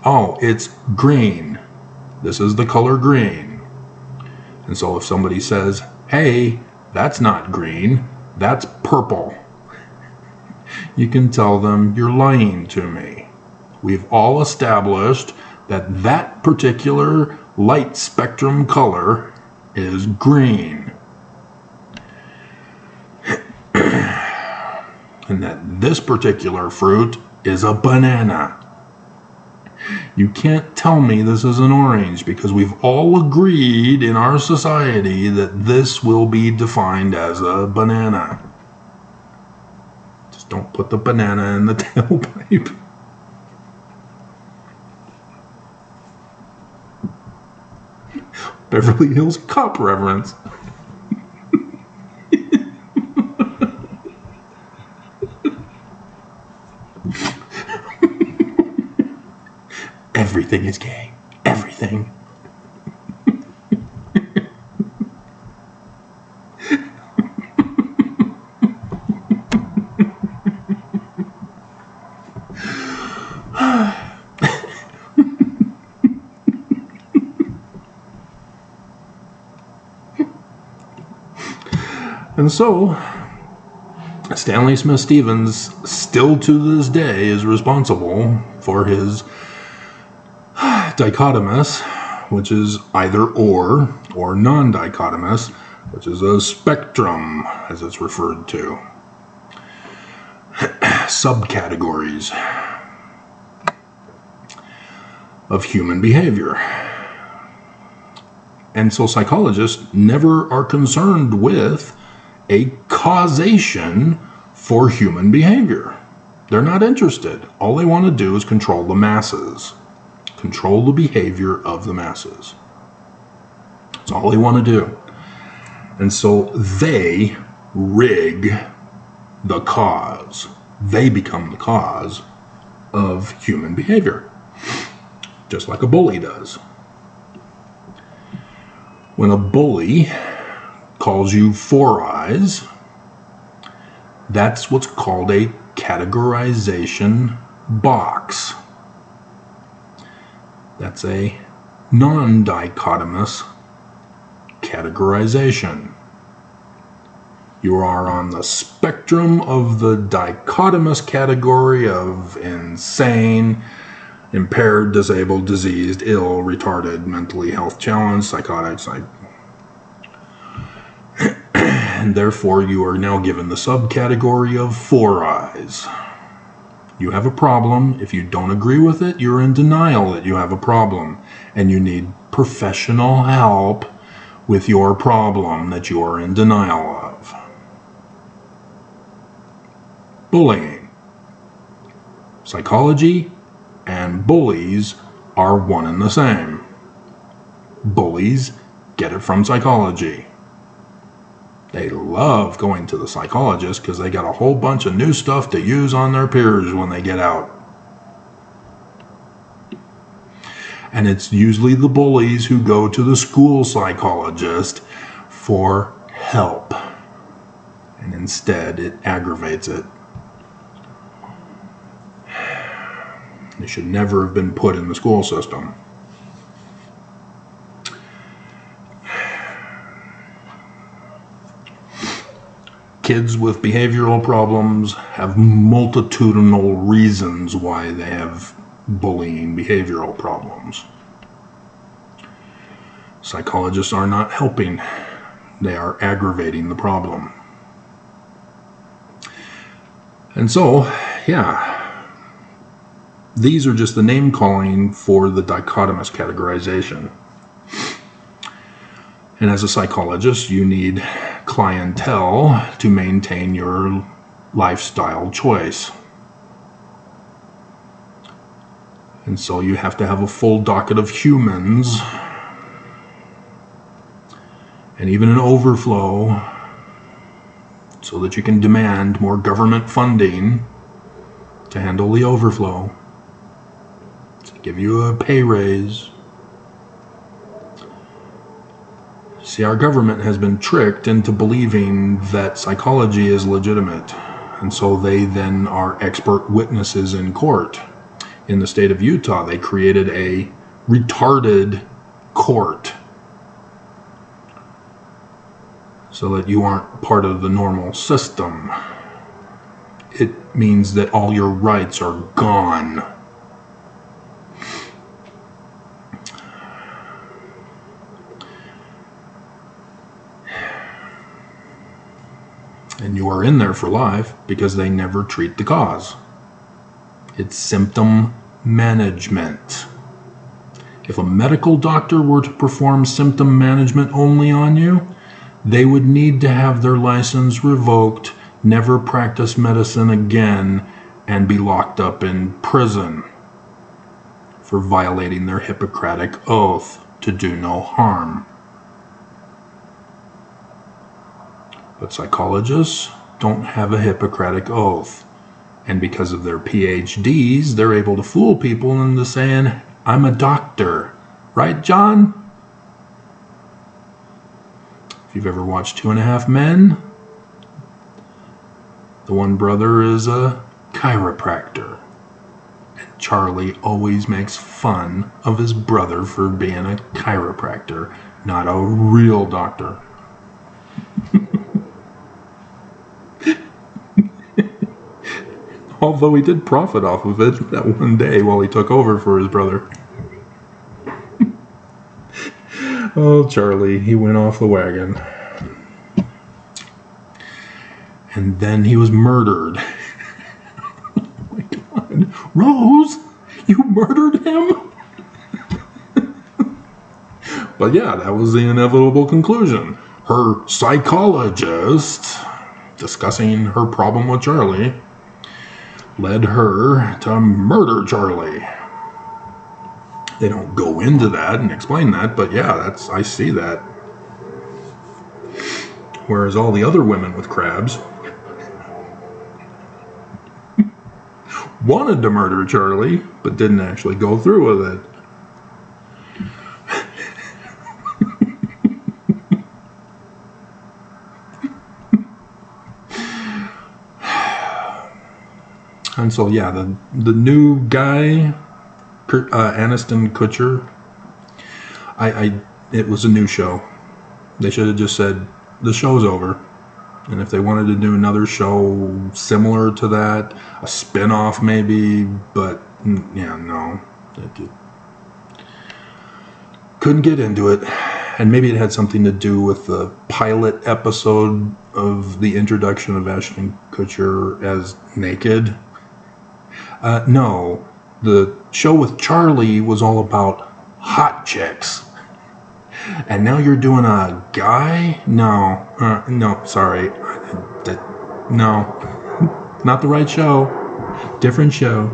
B: Oh, it's green. This is the color green. And so if somebody says, hey, that's not green, that's purple, you can tell them, you're lying to me. We've all established that that particular light spectrum color is green. And that this particular fruit is a banana. You can't tell me this is an orange because we've all agreed in our society that this will be defined as a banana. Just don't put the banana in the tailpipe. Beverly Hills Cop reference. Everything is gay. Everything. And so, Stanley Smith Stevens, still to this day, is responsible for his dichotomous, which is either or non-dichotomous, which is a spectrum, as it's referred to. Subcategories of human behavior. And so psychologists never are concerned with a causation for human behavior. They're not interested. All they want to do is control the masses. Control the behavior of the masses. That's all they want to do. And so they rig the cause. They become the cause of human behavior. Just like a bully does. When a bully calls you Four Eyes, that's what's called a categorization box. That's a non-dichotomous categorization. You are on the spectrum of the dichotomous category of insane, impaired, disabled, diseased, ill, retarded, mentally health challenged, psychotic, and therefore you are now given the subcategory of Four Eyes. You have a problem. If you don't agree with it, you're in denial that you have a problem, and you need professional help with your problem that you are in denial of. Bullying. Psychology and bullies are one and the same. Bullies get it from psychology. They love going to the psychologist because they got a whole bunch of new stuff to use on their peers when they get out. And it's usually the bullies who go to the school psychologist for help. And instead, it aggravates it. They should never have been put in the school system. Kids with behavioral problems have multitudinal reasons why they have bullying behavioral problems. Psychologists are not helping. They are aggravating the problem. And so, yeah, these are just the name calling for the dichotomous categorization. And as a psychologist, you need clientele to maintain your lifestyle choice. And so you have to have a full docket of humans and even an overflow so that you can demand more government funding to handle the overflow, to give you a pay raise. See, our government has been tricked into believing that psychology is legitimate, and so they then are expert witnesses in court. In the state of Utah, they created a retarded court so that you aren't part of the normal system. It means that all your rights are gone. And you are in there for life because they never treat the cause. It's symptom management. If a medical doctor were to perform symptom management only on you, they would need to have their license revoked never practice medicine again and be locked up in prison for violating their Hippocratic oath to do no harm. But psychologists don't have a Hippocratic oath. And because of their PhDs, they're able to fool people into saying, I'm a doctor. Right, John? If you've ever watched 2.5 Men, the one brother is a chiropractor. And Charlie always makes fun of his brother for being a chiropractor, not a real doctor. Although he did profit off of it that one day while he took over for his brother. Oh, Charlie, he went off the wagon. And then he was murdered. Oh my God. Rose, you murdered him? But yeah, that was the inevitable conclusion. Her psychologist, discussing her problem with Charlie, led her to murder Charlie. They don't go into that and explain that, but yeah, I see that. Whereas all the other women with crabs wanted to murder Charlie, but didn't actually go through with it. And so, yeah, the new guy, Aniston Kutcher, it was a new show. They should have just said, the show's over. And if they wanted to do another show similar to that, a spin-off maybe, but, yeah, no. Couldn't get into it. And maybe it had something to do with the pilot episode of the introduction of Ashton Kutcher as naked. No, the show with Charlie was all about hot chicks. And now you're doing a guy? No, no, sorry. No, not the right show. Different show.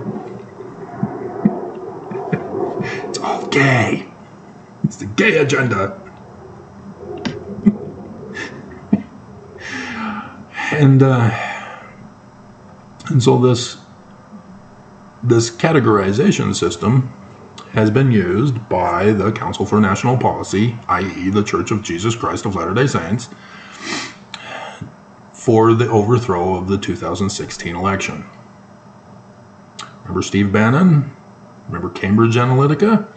B: It's all gay. It's the gay agenda. And so this categorization system has been used by the Council for National Policy, i.e. the Church of Jesus Christ of Latter-day Saints, for the overthrow of the 2016 election. Remember Steve Bannon? Remember Cambridge Analytica?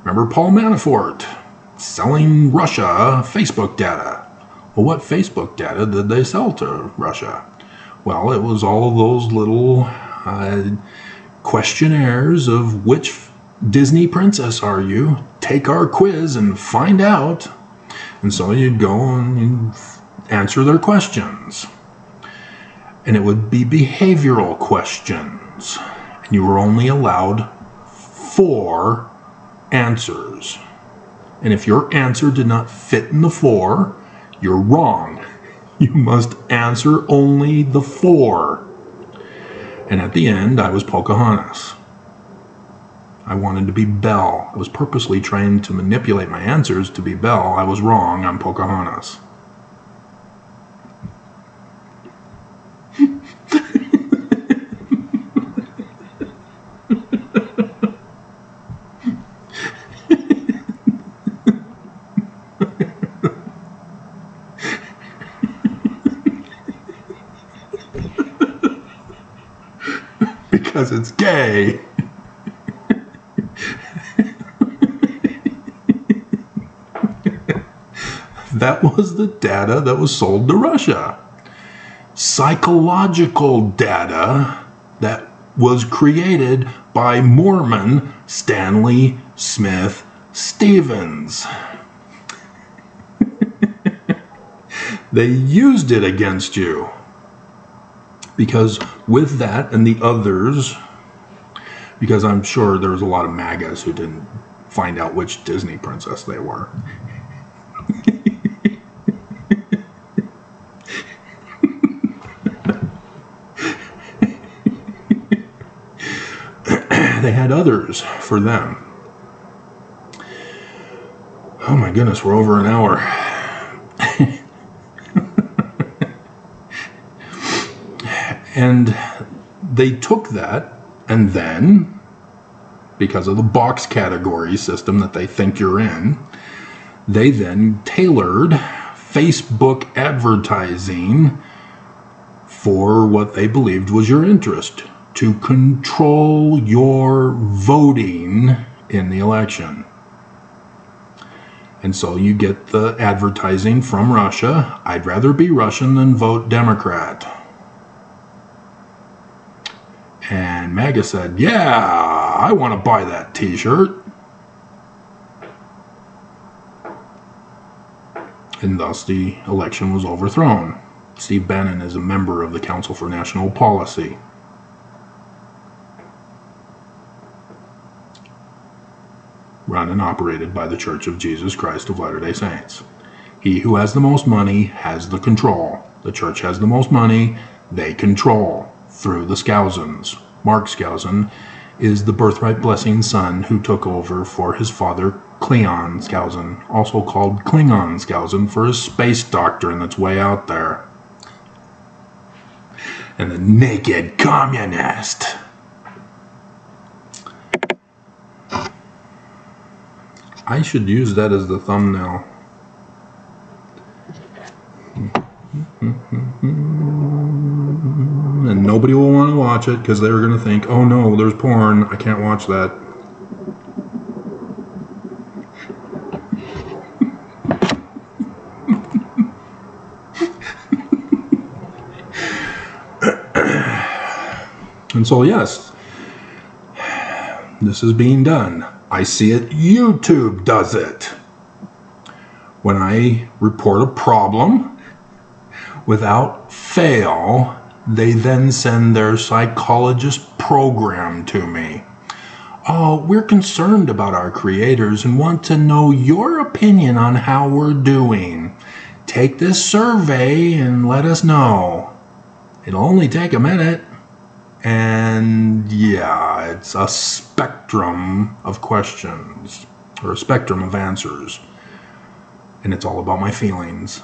B: Remember Paul Manafort selling Russia Facebook data? Well, what Facebook data did they sell to Russia? Well, it was all of those little questionnaires of which Disney princess are you? Take our quiz and find out. And so you'd go and you'd answer their questions. And it would be behavioral questions. And you were only allowed 4 answers. And if your answer did not fit in the 4, you're wrong. You must answer only the 4. And at the end, I was Pocahontas. I wanted to be Belle. I was purposely trained to manipulate my answers to be Belle. I was wrong. I'm Pocahontas. Because it's gay. That was the data that was sold to Russia. Psychological data that was created by Mormon Stanley Smith Stevens. They used it against you. Because with that and the others, because I'm sure there's a lot of MAGAs who didn't find out which Disney princess they were. they had others for them. Oh my goodness, we're over an hour. And they took that, and then, because of the box category system that they think you're in, they then tailored Facebook advertising for what they believed was your interest, to control your voting in the election. And so you get the advertising from Russia. I'd rather be Russian than vote Democrat. And MAGA said, yeah, I want to buy that t-shirt. And thus the election was overthrown. Steve Bannon is a member of the Council for National Policy. Run and operated by the Church of Jesus Christ of Latter-day Saints. He who has the most money has the control. The church has the most money, they control through the Skousens. Mark Skousen is the birthright blessing son who took over for his father Cleon Skousen, also called Klingon Skousen for his space doctrine that's way out there. And the naked communist. I should use that as the thumbnail. And nobody will want to watch it because they're going to think, oh no, there's porn, I can't watch that. And so yes, this is being done. I see it, YouTube does it. When I report a problem, without fail, they then send their psychologist program to me. Oh, we're concerned about our creators and want to know your opinion on how we're doing. Take this survey and let us know. It'll only take a minute. And yeah, it's a spectrum of questions, or a spectrum of answers. And it's all about my feelings.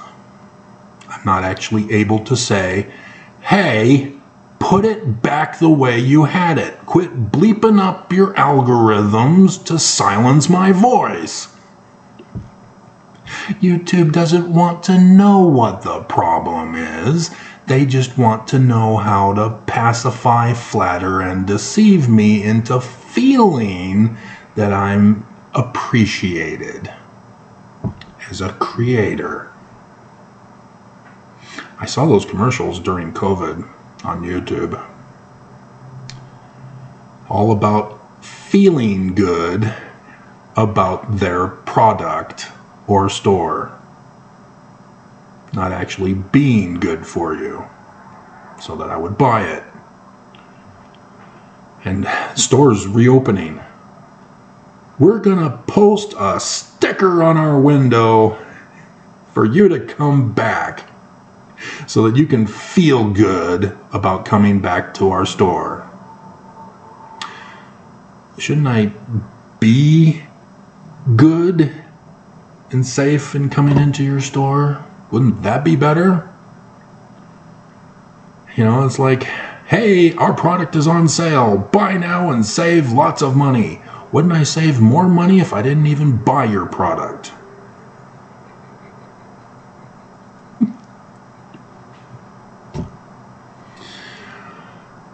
B: I'm not actually able to say, hey, put it back the way you had it. Quit bleeping up your algorithms to silence my voice. YouTube doesn't want to know what the problem is. They just want to know how to pacify, flatter, and deceive me into feeling that I'm appreciated as a creator. I saw those commercials during COVID on YouTube. All about feeling good about their product or store. Not actually being good for you, so that I would buy it. And stores reopening. We're gonna post a sticker on our window for you to come back, so that you can feel good about coming back to our store. Shouldn't I be good and safe in coming into your store? Wouldn't that be better? You know, it's like, hey, our product is on sale. Buy now and save lots of money. Wouldn't I save more money if I didn't even buy your product?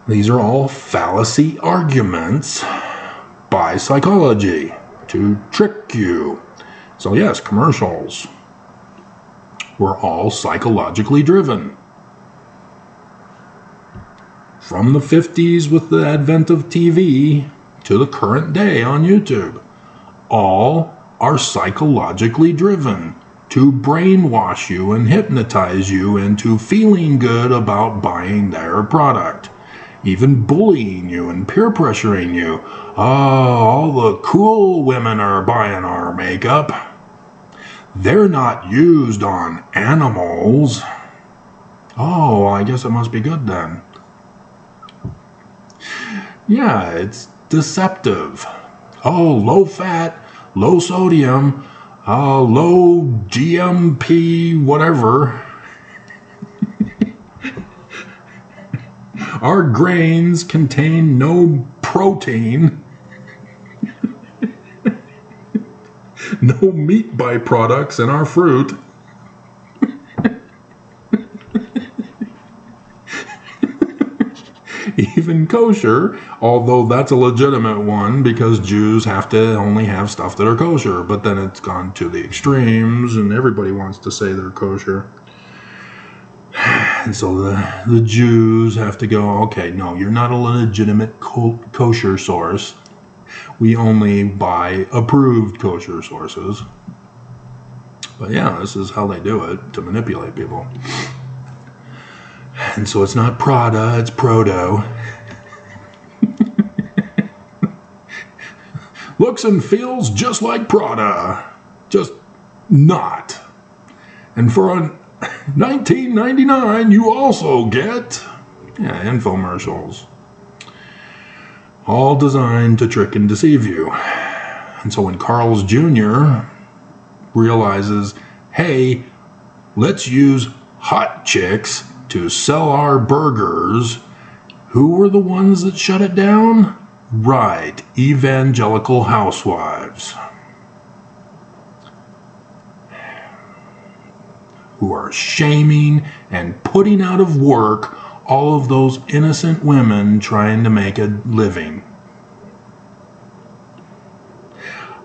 B: These are all fallacy arguments by psychology to trick you. So yes, commercials. We're all psychologically driven. From the 50s with the advent of TV to the current day on YouTube, all are psychologically driven to brainwash you and hypnotize you into feeling good about buying their product, even bullying you and peer pressuring you. Oh, all the cool women are buying our makeup. They're not used on animals. Oh, I guess it must be good then. Yeah, it's deceptive. Oh, low fat, low sodium, low GMP, whatever. Our grains contain no protein, no meat byproducts in our fruit. Even kosher, although that's a legitimate one because Jews have to only have stuff that are kosher, but then it's gone to the extremes and everybody wants to say they're kosher. And so the Jews have to go, okay, no, you're not a legitimate kosher source. We only buy approved kosher sources. But yeah, this is how they do it to manipulate people. And so it's not Prada, it's Proto. Looks and feels just like Prada, just not. And for $19.99, you also get infomercials. All designed to trick and deceive you. And so when Carl's Jr. realizes, hey, let's use hot chicks to sell our burgers, who were the ones that shut it down? Right, evangelical housewives. Who are shaming and putting out of work all of those innocent women trying to make a living.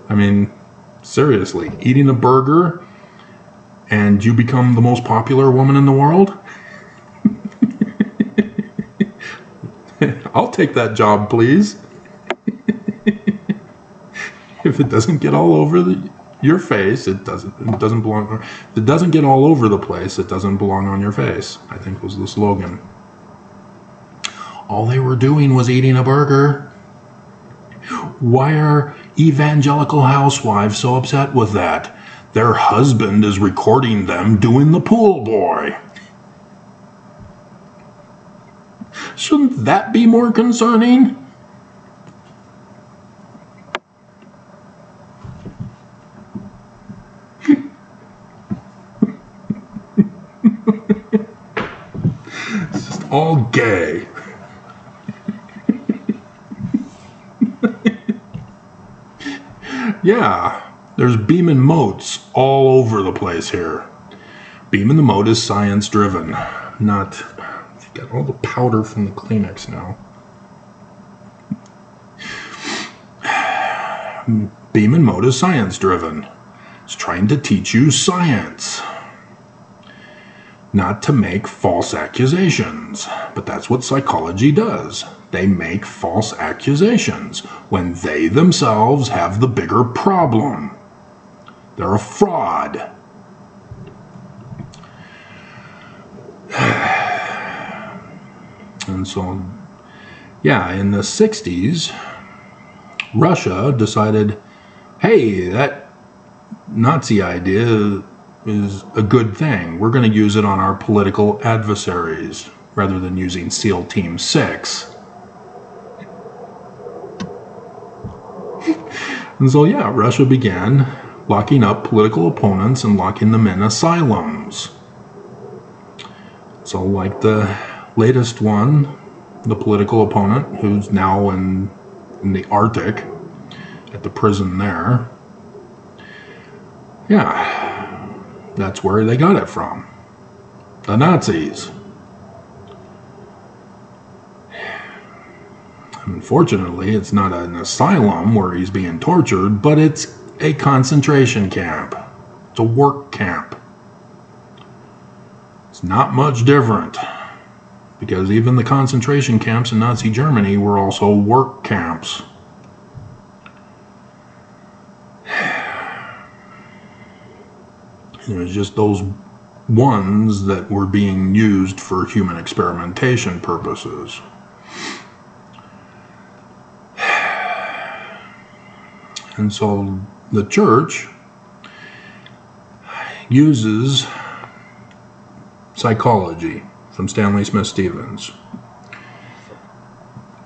B: I mean, seriously, eating a burger and you become the most popular woman in the world? I'll take that job, please. If it doesn't get all over your face, it doesn't belong. If it doesn't get all over the place, it doesn't belong on your face, I think was the slogan. All they were doing was eating a burger. Why are evangelical housewives so upset with that? Their husband is recording them doing the pool boy. Shouldn't that be more concerning? It's just all gay. Yeah, there's Beam and Moats all over the place here. Beam and the Moat is science driven, not... Got all the powder from the Kleenex now. Beam and Moat is science driven. It's trying to teach you science. Not to make false accusations. But that's what psychology does. They make false accusations when they themselves have the bigger problem. They're a fraud. And so, yeah, in the 60s, Russia decided, hey, that Nazi idea is a good thing. We're going to use it on our political adversaries rather than using SEAL Team 6. And so, yeah, Russia began locking up political opponents and locking them in asylums. So, like the latest one, the political opponent who's now in the Arctic at the prison there. Yeah, that's where they got it from. The Nazis. Unfortunately, it's not an asylum where he's being tortured, but it's a concentration camp. It's a work camp. It's not much different. Because even the concentration camps in Nazi Germany were also work camps. It was just those ones that were being used for human experimentation purposes. And so the church uses psychology from Stanley Smith Stevens.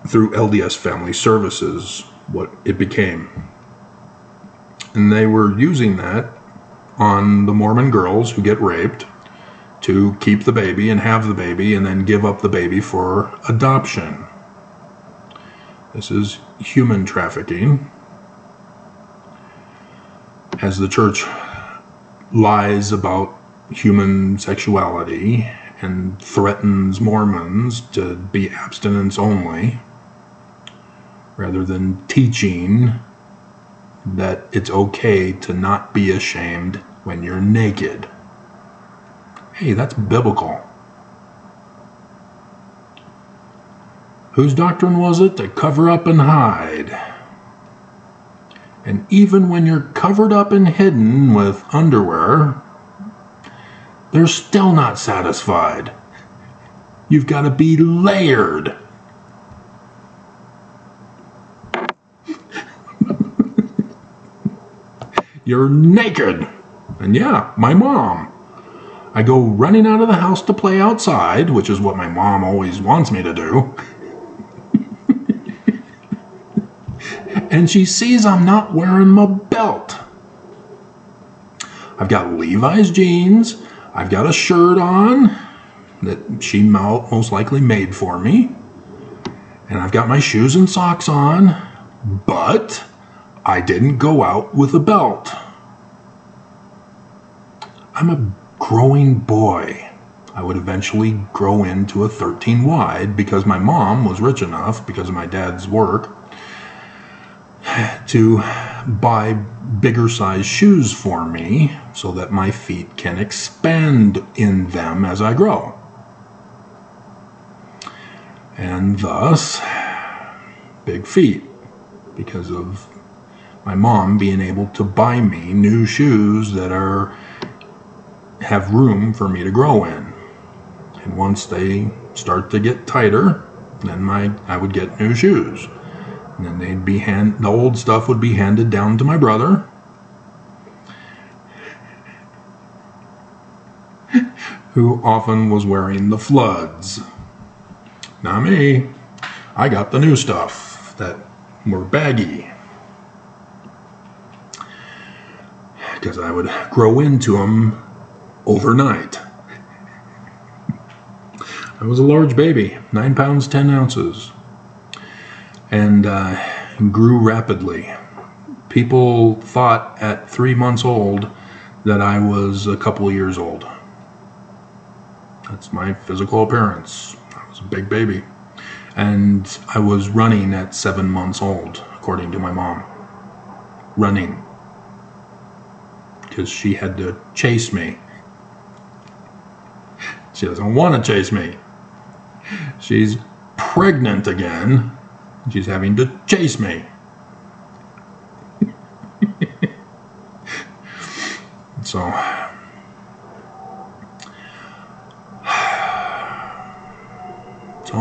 B: through LDS Family Services, what it became. And they were using that on the Mormon girls who get raped to keep the baby and have the baby and then give up the baby for adoption. This is human trafficking. As the church lies about human sexuality and threatens Mormons to be abstinence only, rather than teaching that it's okay to not be ashamed when you're naked. Hey, that's biblical. Whose doctrine was it? To cover up and hide. And even when you're covered up and hidden with underwear, they're still not satisfied. You've got to be layered. You're naked. And yeah, my mom. I go running out of the house to play outside, which is what my mom always wants me to do. And she sees I'm not wearing my belt. I've got Levi's jeans. I've got a shirt on that she most likely made for me. And I've got my shoes and socks on. But I didn't go out with a belt. I'm a growing boy. I would eventually grow into a 13 wide because my mom was rich enough, because of my dad's work, to buy bigger size shoes for me so that my feet can expand in them as I grow. And thus, big feet, because of my mom being able to buy me new shoes that have room for me to grow in. And once they start to get tighter, then I would get new shoes. And then the old stuff would be handed down to my brother, who often was wearing the floods. Not me. I got the new stuff that were baggy, because I would grow into them overnight. I was a large baby, 9 pounds, 10 ounces. And grew rapidly. People thought at 3 months old that I was a couple of years old. That's my physical appearance. I was a big baby. And I was running at 7 months old, according to my mom. Running. Because she had to chase me. She doesn't want to chase me. She's pregnant again. She's having to chase me. So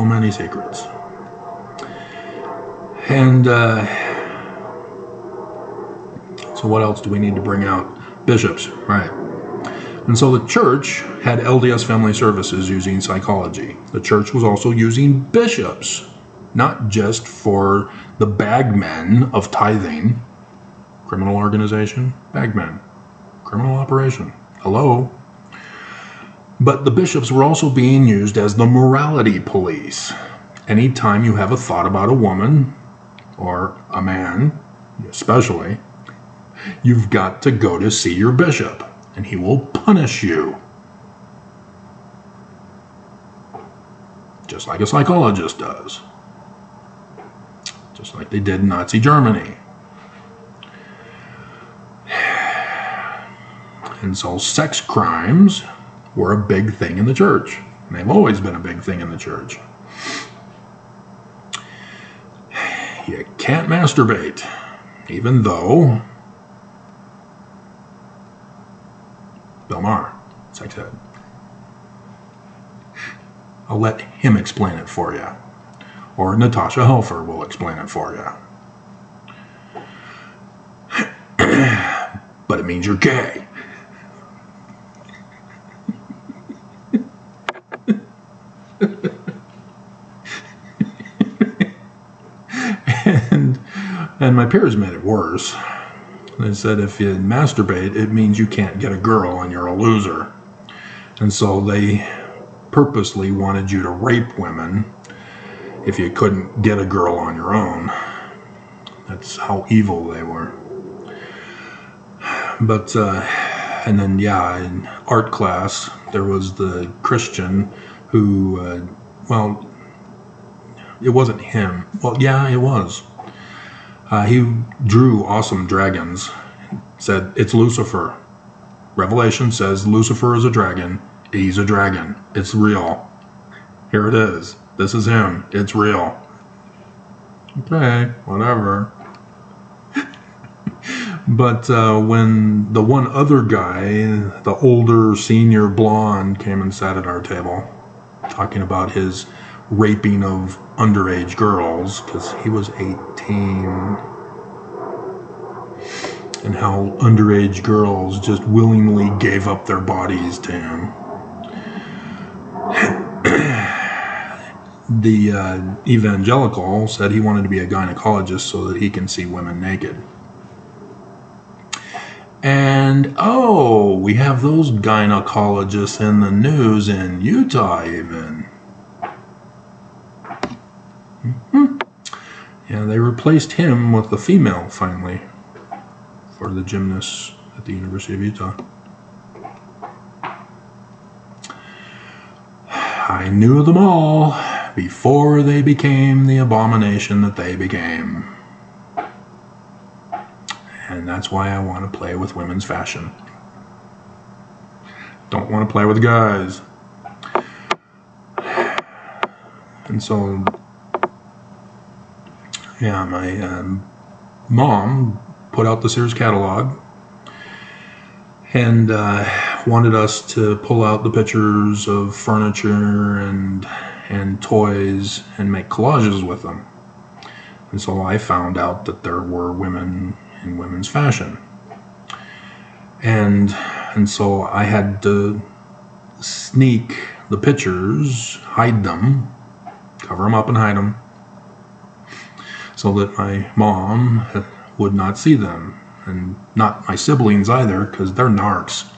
B: many secrets. And so what else do we need to bring out? Bishops, right. And so the church had LDS Family Services using psychology. The church was also using bishops, not just for the bagmen of tithing. Criminal organization, bagmen. Criminal operation. Hello? But the bishops were also being used as the morality police. Anytime you have a thought about a woman, or a man, especially, you've got to go to see your bishop, and he will punish you. Just like a psychologist does. Just like they did in Nazi Germany. And so sex crimes were a big thing in the church. And they've always been a big thing in the church. You can't masturbate, even though Bill Maher, sex ed. I'll let him explain it for you. Or Natasha Helfer will explain it for you. But it means you're gay. And my peers made it worse. They said if you masturbate, it means you can't get a girl and you're a loser. And so they purposely wanted you to rape women if you couldn't get a girl on your own. That's how evil they were. But, and then, yeah, in art class, there was the Christian who, well, it wasn't him. Well, yeah, it was. He drew awesome dragons. Said, it's Lucifer. Revelation says Lucifer is a dragon. He's a dragon. It's real. Here it is. This is him. It's real. Okay, whatever. But when the one other guy, the older senior blonde, came and sat at our table, talking about his raping of underage girls, because he was 18, and how underage girls just willingly gave up their bodies to him. The evangelical said he wanted to be a gynecologist so that he can see women naked. And, oh, we have those gynecologists in the news in Utah even. Mm-hmm. Yeah, they replaced him with a female, finally, for the gymnasts at the University of Utah. I knew them all before they became the abomination that they became. And that's why I want to play with women's fashion. Don't want to play with guys. And so, yeah, my mom put out the Sears catalog and wanted us to pull out the pictures of furniture and toys and make collages with them. And so I found out that there were women in women's fashion. And so I had to sneak the pictures, hide them, cover them up and hide them, so that my mom would not see them. And not my siblings either, because they're narcs.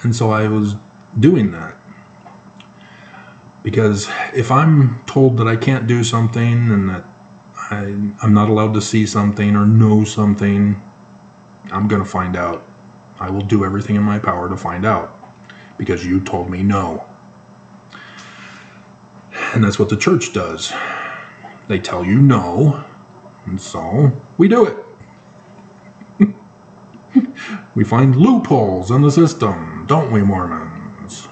B: And so I was doing that. Because if I'm told that I can't do something and that I'm not allowed to see something or know something, I'm going to find out. I will do everything in my power to find out. Because you told me no. And that's what the church does. They tell you no, and so we do it. We find loopholes in the system, don't we, Mormons?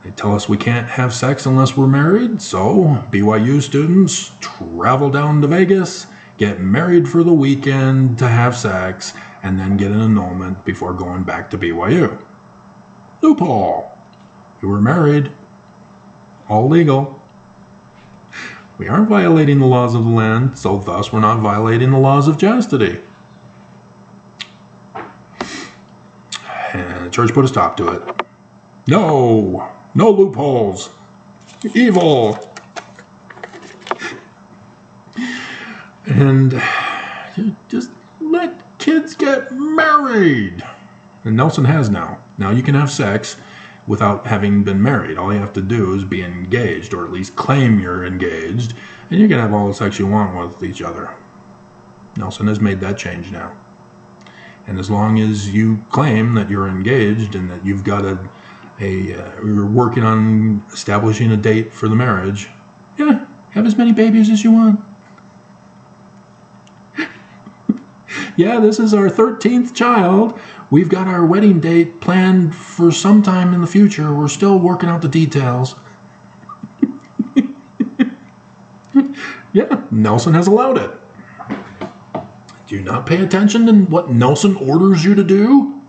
B: They tell us we can't have sex unless we're married, so BYU students travel down to Vegas, get married for the weekend to have sex, and then get an annulment before going back to BYU. Loophole. We were married. All legal. We aren't violating the laws of the land, so thus we're not violating the laws of chastity. And the church put a stop to it. No! No loopholes! Evil! And just let kids get married! And Nelson has now. Now you can have sex without having been married. All you have to do is be engaged, or at least claim you're engaged, and you can have all the sex you want with each other. Nelson has made that change now. And as long as you claim that you're engaged and that you've got you're working on establishing a date for the marriage, yeah, have as many babies as you want. Yeah, this is our 13th child. We've got our wedding date planned for sometime in the future. We're still working out the details. Yeah, Nelson has allowed it. Do you not pay attention to what Nelson orders you to do?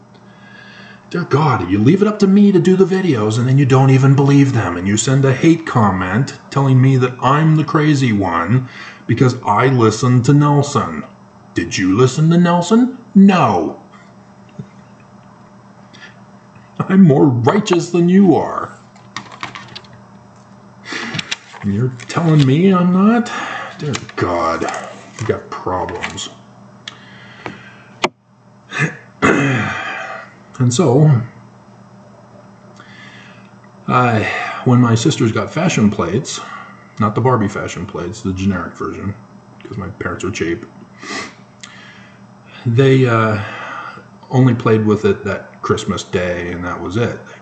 B: Dear God, you leave it up to me to do the videos and then you don't even believe them. And you send a hate comment telling me that I'm the crazy one because I listened to Nelson. Did you listen to Nelson? No. I'm more righteous than you are. And you're telling me I'm not? Dear God, you got problems. And so, when my sisters got fashion plates, not the Barbie fashion plates, the generic version, because my parents are cheap, they only played with it that Christmas day, and that was it. They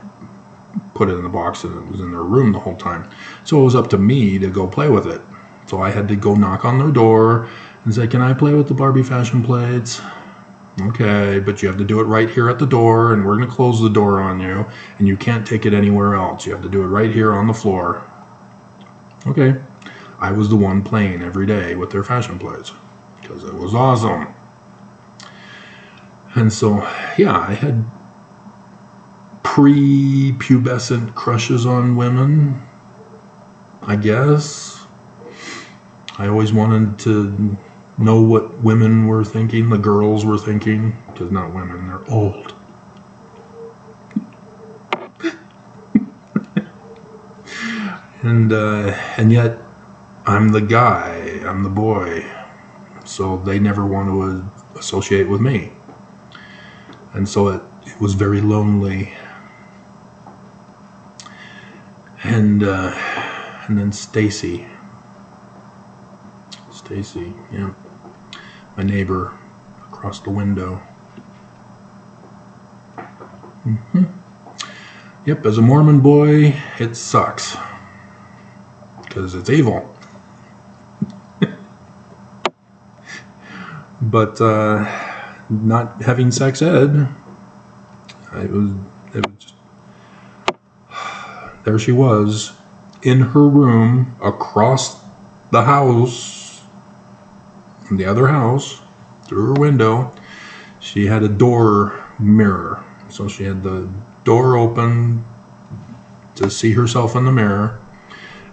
B: put it in the box, and it was in their room the whole time. So it was up to me to go play with it. So I had to go knock on their door and say, "Can I play with the Barbie fashion plates?" "Okay, but you have to do it right here at the door, and we're going to close the door on you, and you can't take it anywhere else. You have to do it right here on the floor." Okay. I was the one playing every day with their fashion plates because it was awesome. And so, yeah, I had pre-pubescent crushes on women, I guess. I always wanted to know what women were thinking, the girls were thinking, because not women, they're old. And yet I'm the guy, I'm the boy, so they never want to associate with me. And so it was very lonely. And then Stacy, yeah, my neighbor across the window. Yep, as a Mormon boy, it sucks. Because it's evil. But not having sex ed, it was just, there she was in her room across the house, from the other house, through her window. She had a door mirror, so she had the door open to see herself in the mirror,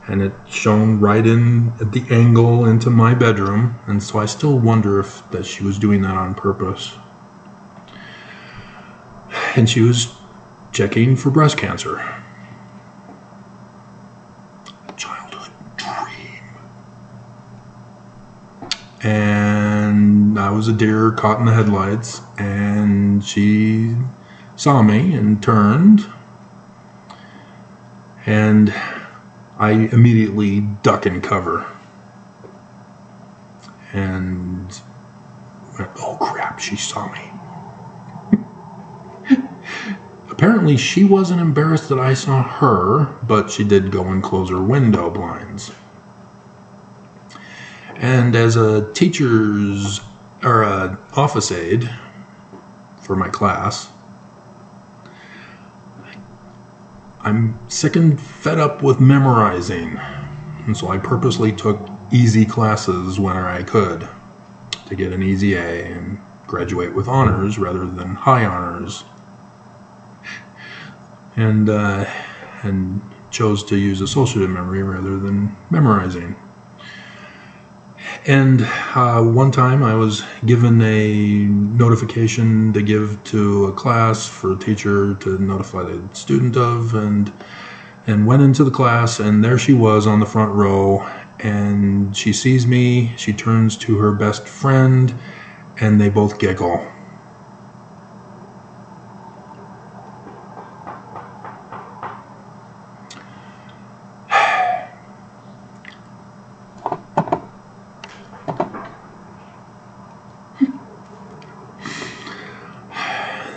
B: and it shone right in at the angle into my bedroom. And so I still wonder if that she was doing that on purpose. And she was checking for breast cancer. A childhood dream. And I was a deer caught in the headlights, and she saw me and turned, and I immediately duck and cover and went, "Oh crap, she saw me." Apparently she wasn't embarrassed that I saw her, but she did go and close her window blinds. And as a teacher's or an office aide for my class, I'm sick and fed up with memorizing, and so I purposely took easy classes when I could to get an easy A and graduate with honors rather than high honors, and chose to use associative memory rather than memorizing. And one time I was given a notification to give to a class for a teacher to notify the student of, and went into the class, and there she was on the front row, and she sees me, she turns to her best friend, and they both giggle.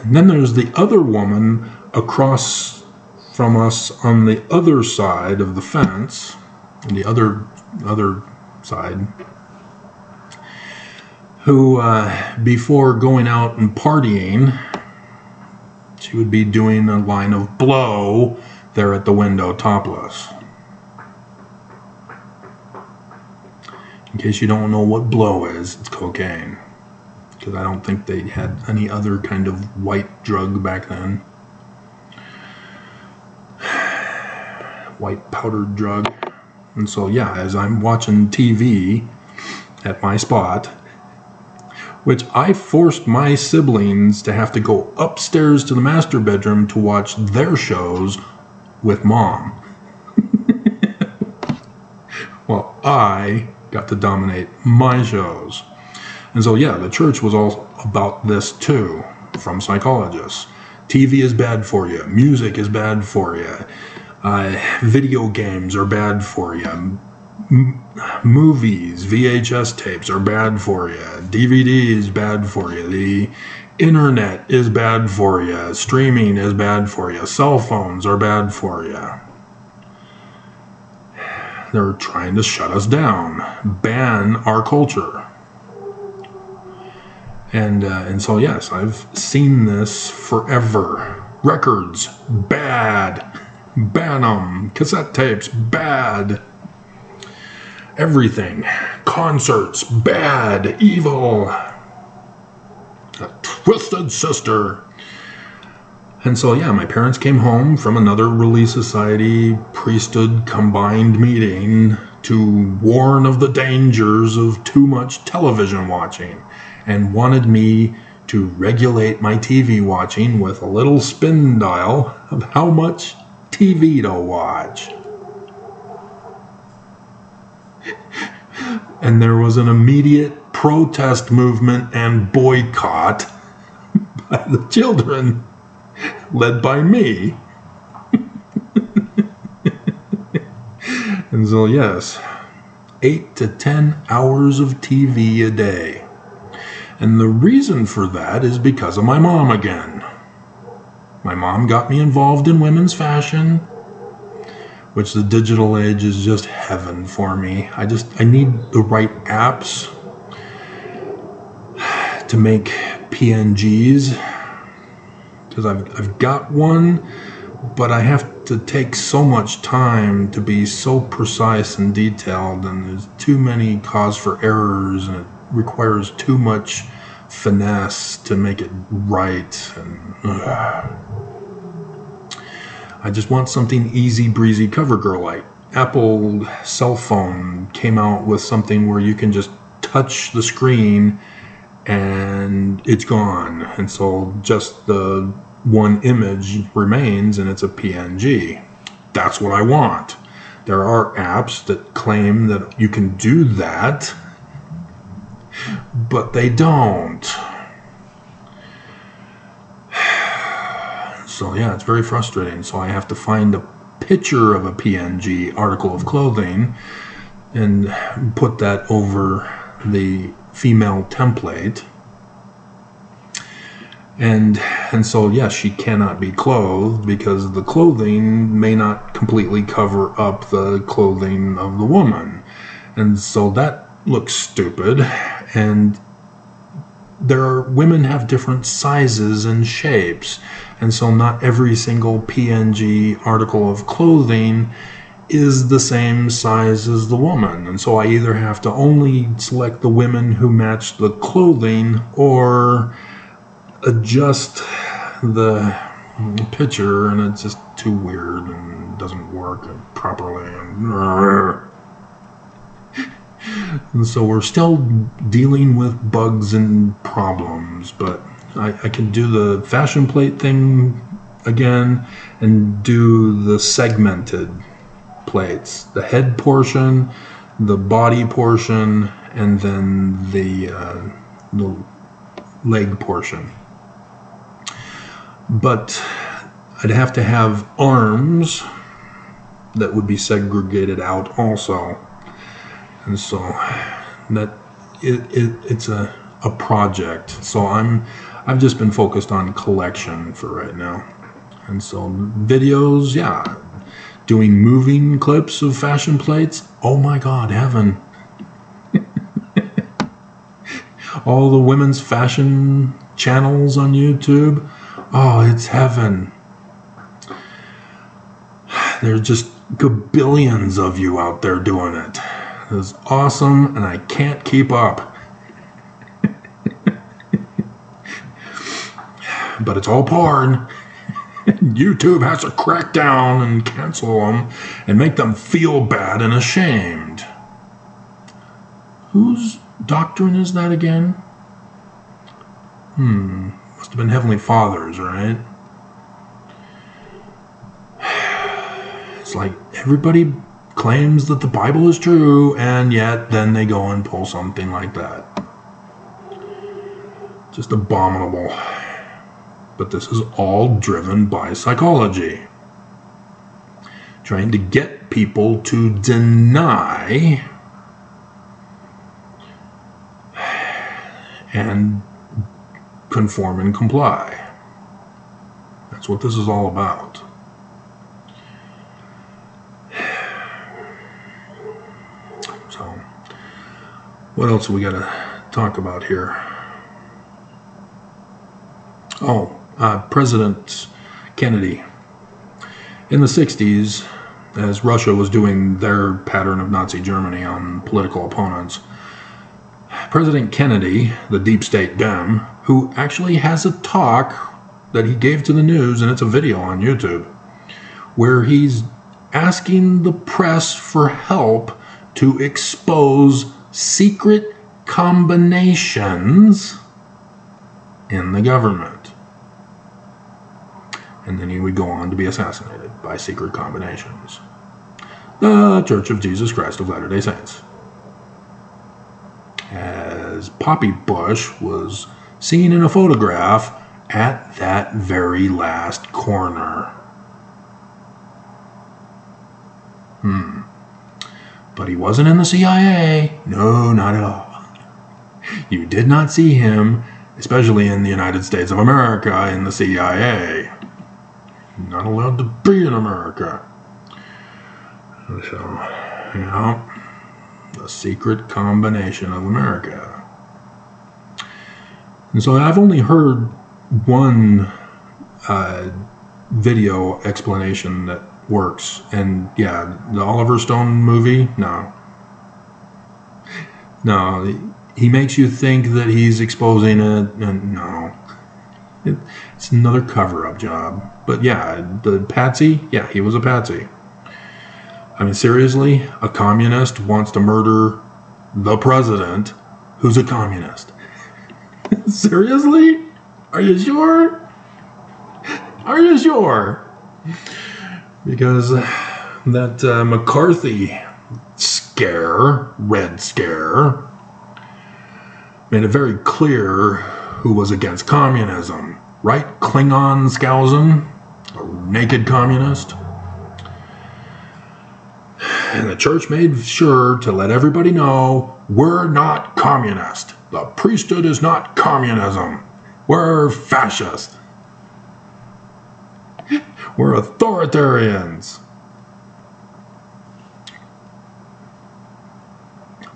B: And then there's the other woman across from us on the other side of the fence, on the other side, who before going out and partying, she would be doing a line of blow there at the window topless. In case you don't know what blow is, it's cocaine. Because I don't think they had any other kind of white drug back then. White powdered drug. And so, yeah, as I'm watching TV at my spot, which I forced my siblings to have to go upstairs to the master bedroom to watch their shows with Mom. Well, I got to dominate my shows. And so, yeah, the church was all about this too, from psychologists. TV is bad for you. Music is bad for you. Video games are bad for you. Movies, VHS tapes are bad for you. DVD is bad for you. The internet is bad for you. Streaming is bad for you. Cell phones are bad for you. They're trying to shut us down, ban our culture. And so, yes, I've seen this forever. Records, bad. Ban them. Cassette tapes, bad. Everything. Concerts, bad. Evil. A twisted sister. And so, yeah, my parents came home from another Relief Society priesthood combined meeting to warn of the dangers of too much television watching, and wanted me to regulate my TV watching with a little spin dial of how much TV to watch. And there was an immediate protest movement and boycott by the children, led by me. And so, yes, 8 to 10 hours of TV a day. And the reason for that is because of my mom again. My mom got me involved in women's fashion, which the digital age is just heaven for me. I need the right apps to make PNGs, because I've got one, but I have to take so much time to be so precise and detailed, and there's too many cause for errors, and it requires too much finesse to make it right. And I just want something easy breezy cover girl like. Apple cell phone came out with something where you can just touch the screen and it's gone, and so just the one image remains and it's a PNG. That's what I want. There are apps that claim that you can do that, but they don't. So yeah, it's very frustrating. So I have to find a picture of a PNG article of clothing and put that over the female template. And so, yes, she cannot be clothed because the clothing may not completely cover up the clothing of the woman. And so that looks stupid. And women have different sizes and shapes. And so not every single PNG article of clothing is the same size as the woman. And so I either have to only select the women who match the clothing or adjust the picture, and it's just too weird and doesn't work properly. And so we're still dealing with bugs and problems, but I can do the fashion plate thing again and do the segmented plates, the head portion, the body portion, and then the leg portion. But I'd have to have arms that would be segregated out also. And so that it's a project. So I've just been focused on collection for right now. And so videos, yeah, doing moving clips of fashion plates. Oh my God, heaven. All the women's fashion channels on YouTube. Oh, it's heaven. There's just gabillions of you out there doing it. It's awesome, and I can't keep up. But it's all porn. YouTube has to crack down and cancel them and make them feel bad and ashamed. Whose doctrine is that again? Must have been Heavenly Fathers, right? It's like everybody claims that the Bible is true, and yet then they go and pull something like that. Just abominable. But this is all driven by psychology. Trying to get people to deny and conform and comply. That's what this is all about. So, what else we got to talk about here? Oh, President Kennedy. In the 60s, as Russia was doing their pattern of Nazi Germany on political opponents, President Kennedy, the deep state Dem, who actually has a talk that he gave to the news, and it's a video on YouTube, where he's asking the press for help to expose secret combinations in the government. And then he would go on to be assassinated by secret combinations. The Church of Jesus Christ of Latter-day Saints. As Poppy Bush was seen in a photograph at that very last corner. But he wasn't in the CIA. No, not at all. You did not see him, especially in the United States of America, in the CIA. Not allowed to be in America. So, you know, the secret combination of America. And so I've only heard one video explanation that works. And yeah, the Oliver Stone movie, no. He makes you think that he's exposing it, and no. It's another cover-up job. But yeah, the patsy, yeah, he was a patsy. I mean, seriously, a communist wants to murder the president who's a communist. Seriously? Are you sure? Are you sure? Because that McCarthy scare, Red Scare, made it very clear who was against communism. Right? Klingon Skousen, a naked communist. And the church made sure to let everybody know, we're not communist. The priesthood is not communism. We're fascist. We're authoritarians.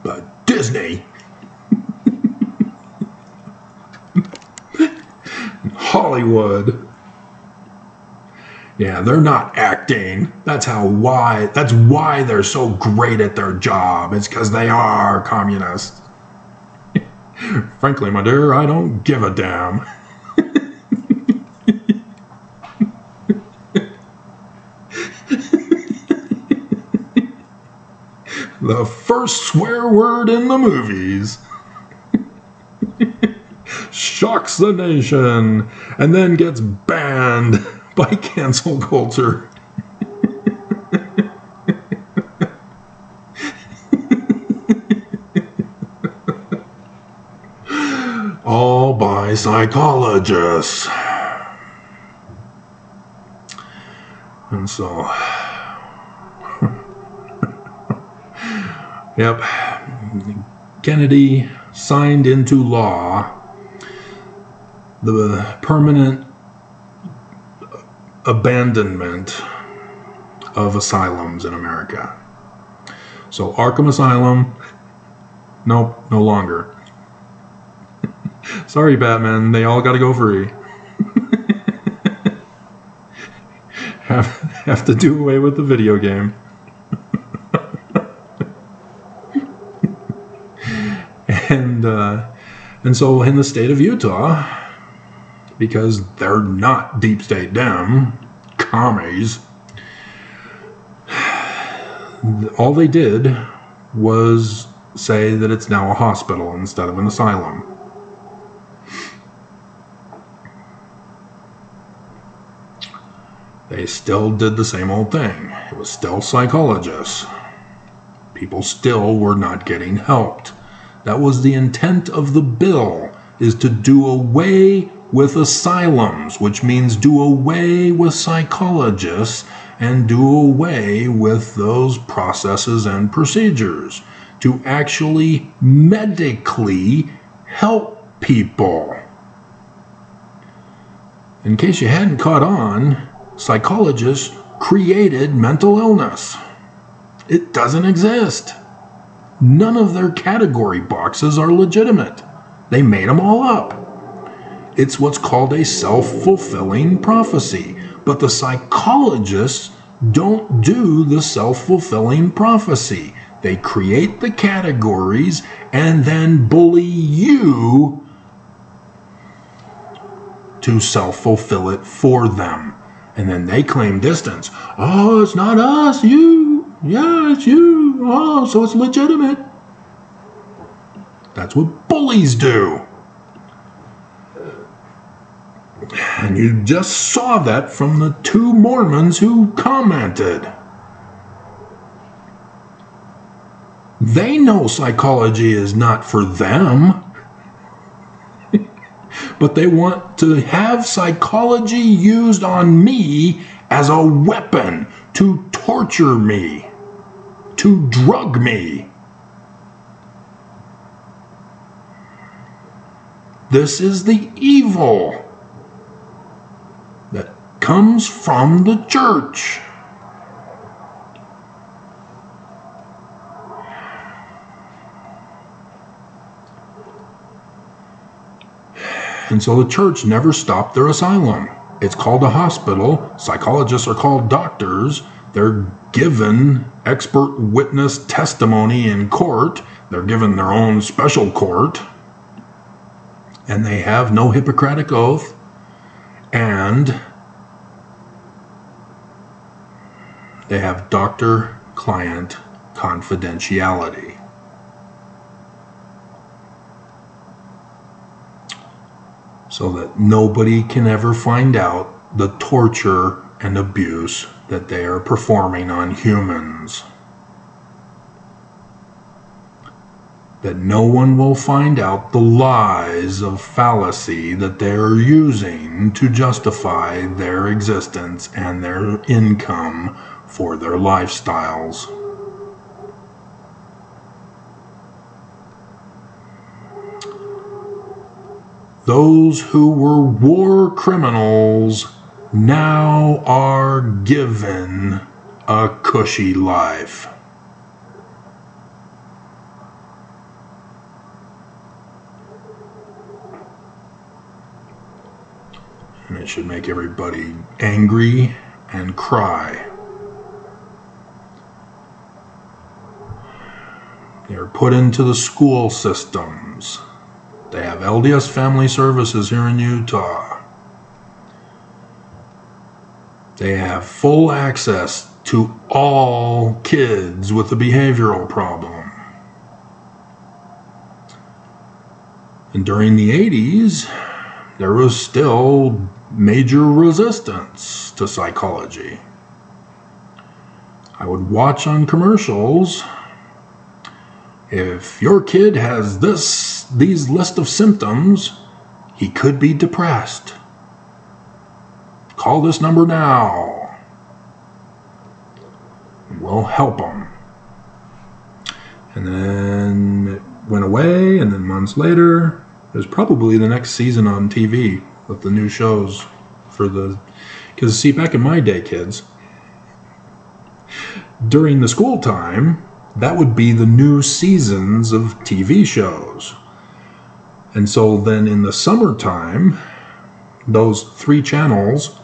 B: But Disney, Hollywood, yeah, they're not acting. That's why they're so great at their job. It's because they are communists. Frankly, my dear, I don't give a damn. The first swear word in the movies shocks the nation and then gets banned by cancel culture. All by psychologists. And so, yep, Kennedy signed into law the permanent abandonment of asylums in America. So Arkham Asylum, nope, no longer. Sorry, Batman, they all gotta go free. have to do away with the video game. And so in the state of Utah, because they're not deep state Dem, commies, all they did was say that it's now a hospital instead of an asylum. They still did the same old thing. It was still psychologists. People still were not getting helped. That was the intent of the bill, is to do away with asylums, which means do away with psychologists and do away with those processes and procedures to actually medically help people. In case you hadn't caught on, psychologists created mental illness. It doesn't exist. None of their category boxes are legitimate. They made them all up. It's what's called a self-fulfilling prophecy. But the psychologists don't do the self-fulfilling prophecy. They create the categories and then bully you to self-fulfill it for them. And then they claim distance. Oh, it's not us, you. Yeah, it's you. Oh, so it's legitimate. That's what bullies do. And you just saw that from the 2 Mormons who commented. They know psychology is not for them. But they want to have psychology used on me as a weapon to torture me, to drug me. This is the evil that comes from the church. And so the church never stopped their asylum. It's called a hospital. Psychologists are called doctors. They're given expert witness testimony in court. They're given their own special court. And they have no Hippocratic oath. And they have doctor-client confidentiality. So that nobody can ever find out the torture and abuse that they are performing on humans. That no one will find out the lies of fallacy that they are using to justify their existence and their income for their lifestyles. Those who were war criminals now are given a cushy life. And it should make everybody angry and cry. They're put into the school systems. They have LDS Family Services here in Utah. They have full access to all kids with a behavioral problem. And during the 80s, there was still major resistance to psychology. I would watch on commercials. If your kid has these list of symptoms, he could be depressed. Call this number now. We'll help him. And then it went away, and then months later, it was probably the next season on TV with the new shows for the... Because, see, back in my day, kids, during the school time, that would be the new seasons of TV shows. And so then in the summertime, those 3 channels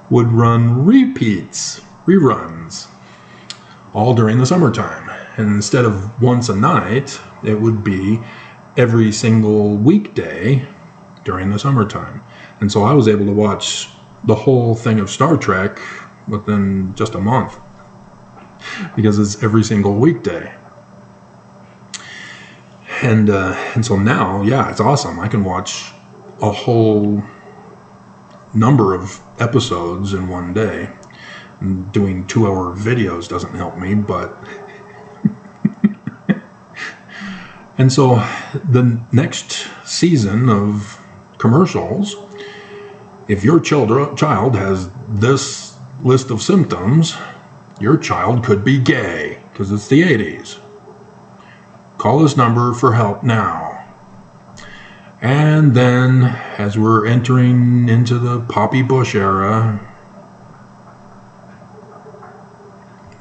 B: would run reruns, all during the summertime. And instead of once a night, it would be every single weekday during the summertime. And so I was able to watch the whole thing of Star Trek within just a month, because it's every single weekday. And so now, yeah, it's awesome. I can watch a whole number of episodes in one day. Doing 2-hour videos doesn't help me, but... And so the next season of commercials, if your child has this list of symptoms, your child could be gay, because it's the 80s. Call this number for help now. And then, as we're entering into the Poppy Bush era,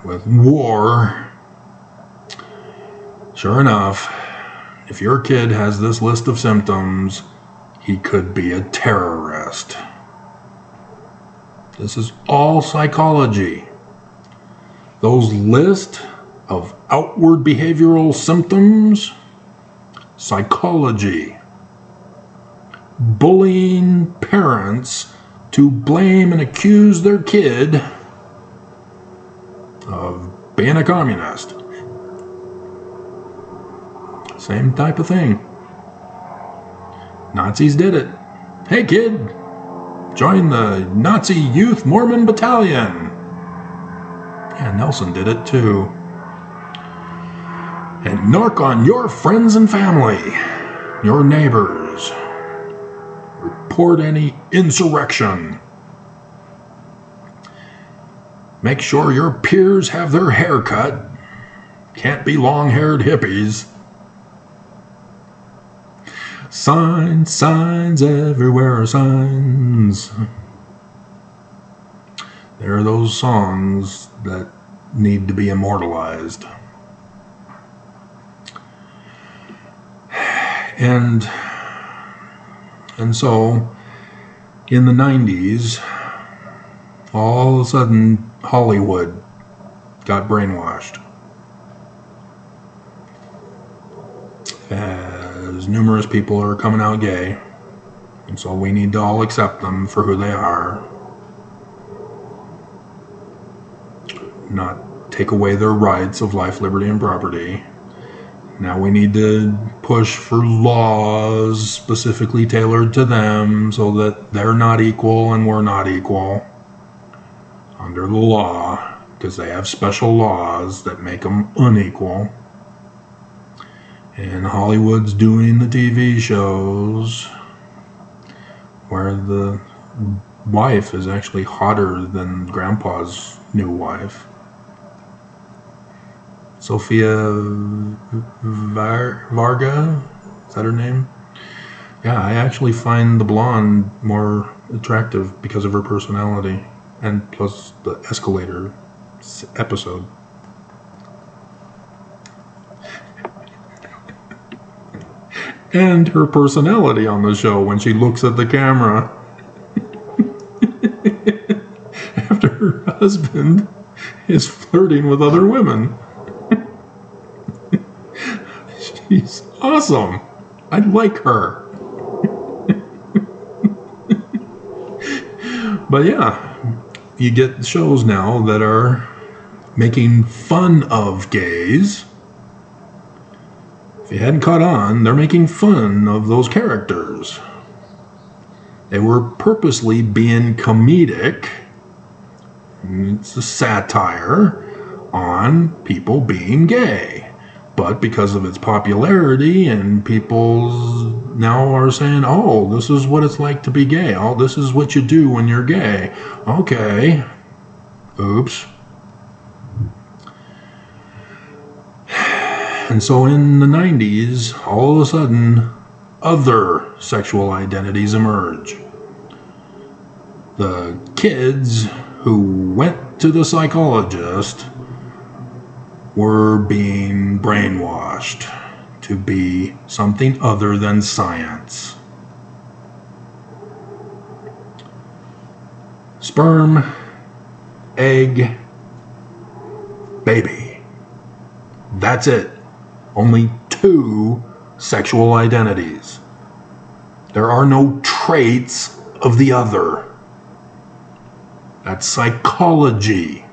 B: with war, sure enough, if your kid has this list of symptoms, he could be a terrorist. This is all psychology. Those lists of outward behavioral symptoms, psychology. Bullying parents to blame and accuse their kid of being a communist. Same type of thing. Nazis did it. Hey kid, join the Nazi Youth Mormon Battalion. Yeah, Nelson did it too. And narc on your friends and family, your neighbors. Report any insurrection. Make sure your peers have their hair cut. Can't be long-haired hippies. Signs, signs, everywhere are signs. There are those songs that need to be immortalized. And so, in the 90s, all of a sudden, Hollywood got brainwashed. As numerous people are coming out gay, and so we need to all accept them for who they are. Not take away their rights of life, liberty, and property. Now we need to push for laws specifically tailored to them so that they're not equal and we're not equal under the law, because they have special laws that make them unequal. And Hollywood's doing the TV shows where the wife is actually hotter than Grandpa's new wife. Sofia Varga, is that her name? Yeah, I actually find the blonde more attractive because of her personality, and plus the escalator episode. And her personality on the show when she looks at the camera after her husband is flirting with other women. She's awesome. I like her. But yeah, you get shows now that are making fun of gays. If you hadn't caught on, they're making fun of those characters. They were purposely being comedic. It's a satire on people being gay. But because of its popularity and people now are saying, oh, this is what it's like to be gay. Oh, this is what you do when you're gay. Okay. Oops. And so in the 90s, all of a sudden, other sexual identities emerge. The kids who went to the psychologist were being brainwashed to be something other than science. Sperm, egg, baby. That's it. Only 2 sexual identities. There are no traits of the other. That's psychology.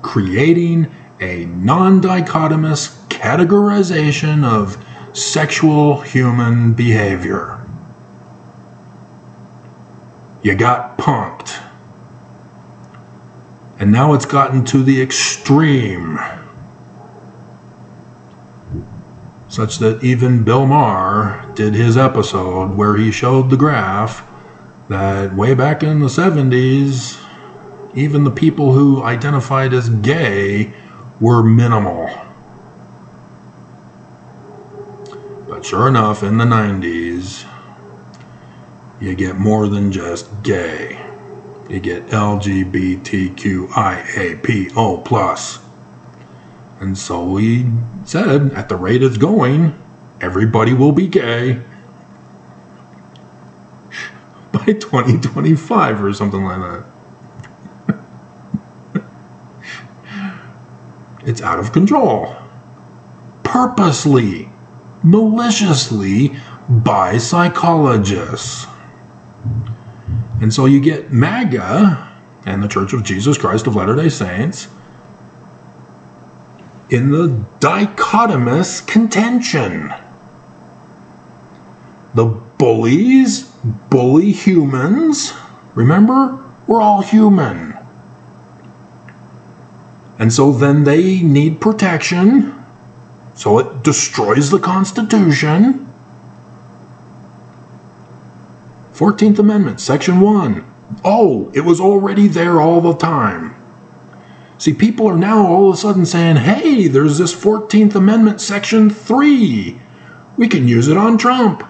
B: Creating a non-dichotomous categorization of sexual human behavior. you got punked. And now it's gotten to the extreme, such that even Bill Maher did his episode where he showed the graph that way back in the 70s, even the people who identified as gay were minimal. But sure enough, in the 90s, you get more than just gay. You get LGBTQIAPO+. And so we said, at the rate it's going, everybody will be gay by 2025 or something like that. It's out of control. Purposely, maliciously, by psychologists. And so you get MAGA and the Church of Jesus Christ of Latter-day Saints in the dichotomous contention. The bullies bully humans. Remember, we're all human. And so then they need protection. So it destroys the Constitution. 14th Amendment, Section 1. Oh, it was already there all the time. See, people are now all of a sudden saying, hey, there's this 14th Amendment, Section 3. We can use it on Trump.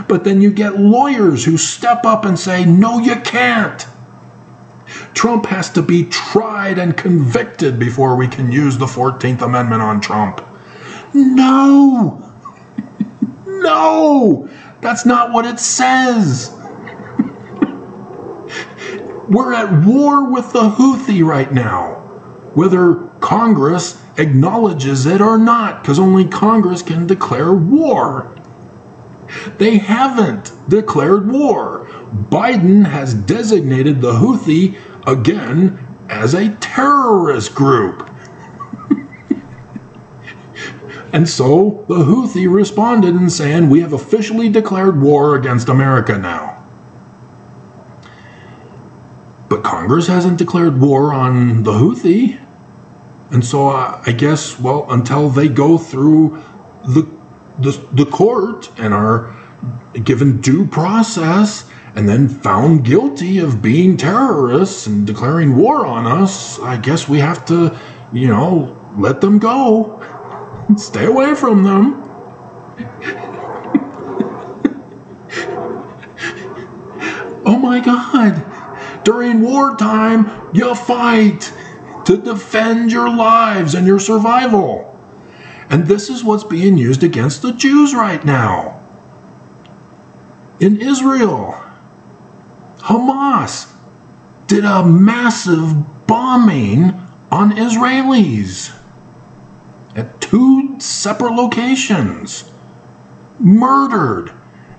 B: But then you get lawyers who step up and say, no, you can't. Trump has to be tried and convicted before we can use the 14th Amendment on Trump. No! No! That's not what it says. We're at war with the Houthi right now, whether Congress acknowledges it or not, because only Congress can declare war. They haven't declared war. Biden has designated the Houthi again as a terrorist group. And so the Houthi responded in saying, we have officially declared war against America now. But Congress hasn't declared war on the Houthi. And so I guess, well, until they go through the court and are given due process and then found guilty of being terrorists and declaring war on us, I guess we have to, let them go. Stay away from them. Oh my God. During wartime, you fight to defend your lives and your survival. And this is what's being used against the Jews right now. In Israel, Hamas did a massive bombing on Israelis at 2 separate locations. Murdered.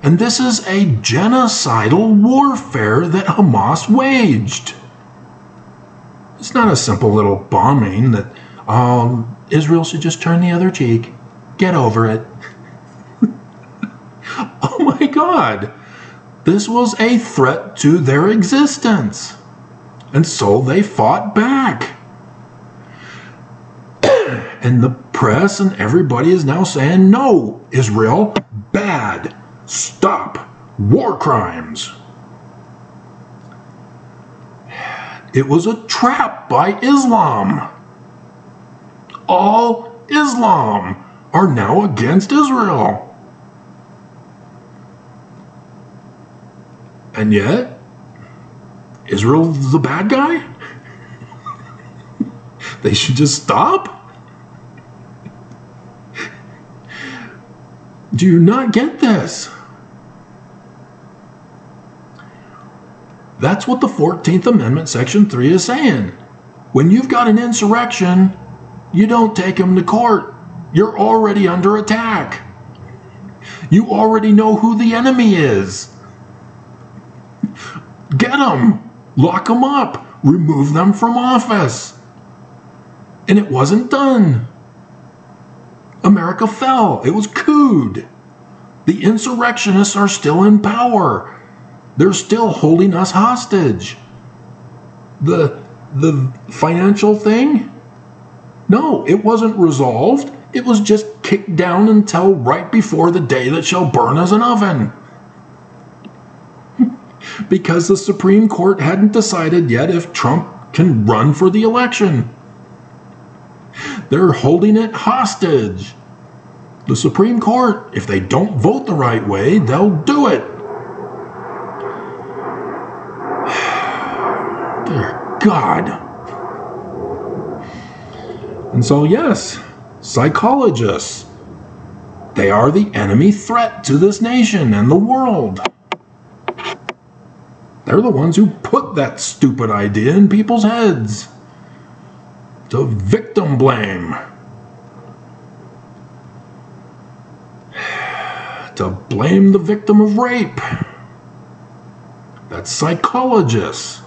B: And this is a genocidal warfare that Hamas waged. It's not a simple little bombing that, Israel should just turn the other cheek. Get over it. Oh my God. This was a threat to their existence. And so they fought back. And the press and everybody is now saying, no, Israel, bad. Stop. War crimes. It was a trap by Islam. All Islam are now against Israel. And yet, Israel's the bad guy? They should just stop? Do you not get this? That's what the 14th Amendment, Section 3 is saying. When you've got an insurrection, you don't take them to court. You're already under attack. You already know who the enemy is. Get them. Lock them up. Remove them from office. And it wasn't done. America fell. It was couped. The insurrectionists are still in power. They're still holding us hostage. The financial thing? No, it wasn't resolved. It was just kicked down until right before the day that shall burn as an oven. Because the Supreme Court hadn't decided yet if Trump can run for the election. They're holding it hostage. The Supreme Court, if they don't vote the right way, they'll do it. Dear God. And so, yes, psychologists, they are the enemy threat to this nation and the world. They're the ones who put that stupid idea in people's heads. To victim blame. To blame the victim of rape. That's psychologists.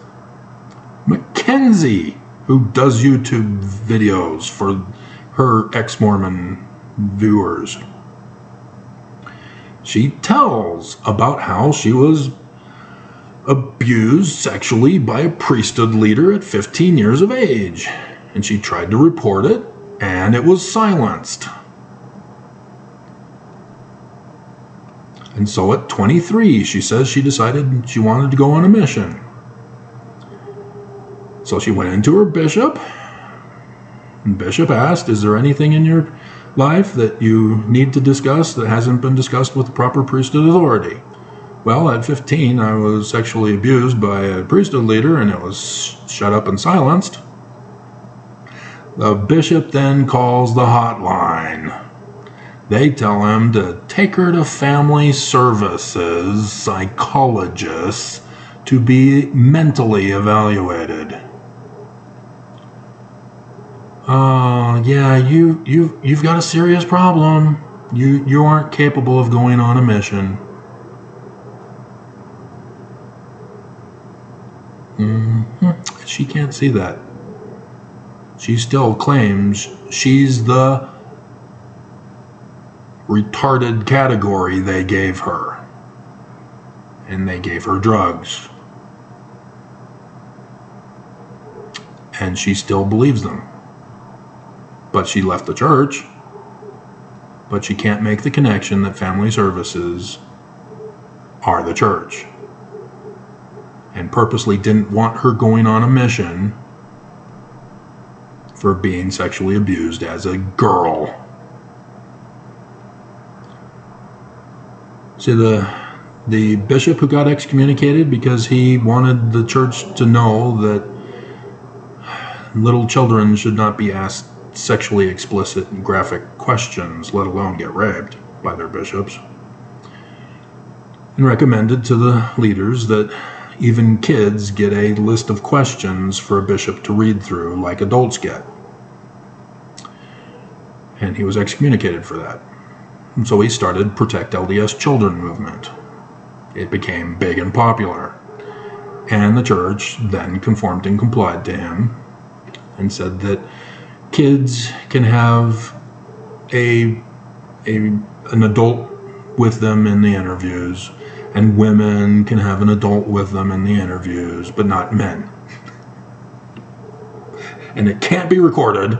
B: Mackenzie, who does YouTube videos for her ex-Mormon viewers. She tells about how she was abused sexually by a priesthood leader at 15 years of age. And she tried to report it, and it was silenced. And so at 23, she says she decided she wanted to go on a mission. So she went into her bishop, and bishop asked, is there anything in your life that you need to discuss that hasn't been discussed with the proper priesthood authority? Well, at 15, I was sexually abused by a priesthood leader, and it was shut up and silenced. The bishop then calls the hotline. They tell him to take her to family services psychologists to be mentally evaluated. Yeah, you've got a serious problem. You aren't capable of going on a mission. She can't see that. She still claims she's the retarded category they gave her. And they gave her drugs. And she still believes them. But she left the church. But she can't make the connection that family services are the church. And purposely didn't want her going on a mission for being sexually abused as a girl. See, the bishop who got excommunicated because he wanted the church to know that little children should not be asked sexually explicit and graphic questions, let alone get raped by their bishops, and recommended to the leaders that even kids get a list of questions for a bishop to read through like adults get. And he was excommunicated for that. And so he started Protect LDS Children movement. It became big and popular. And the church then conformed and complied to him and said that kids can have an adult with them in the interviews, and women can have an adult with them in the interviews, but not men. And it can't be recorded.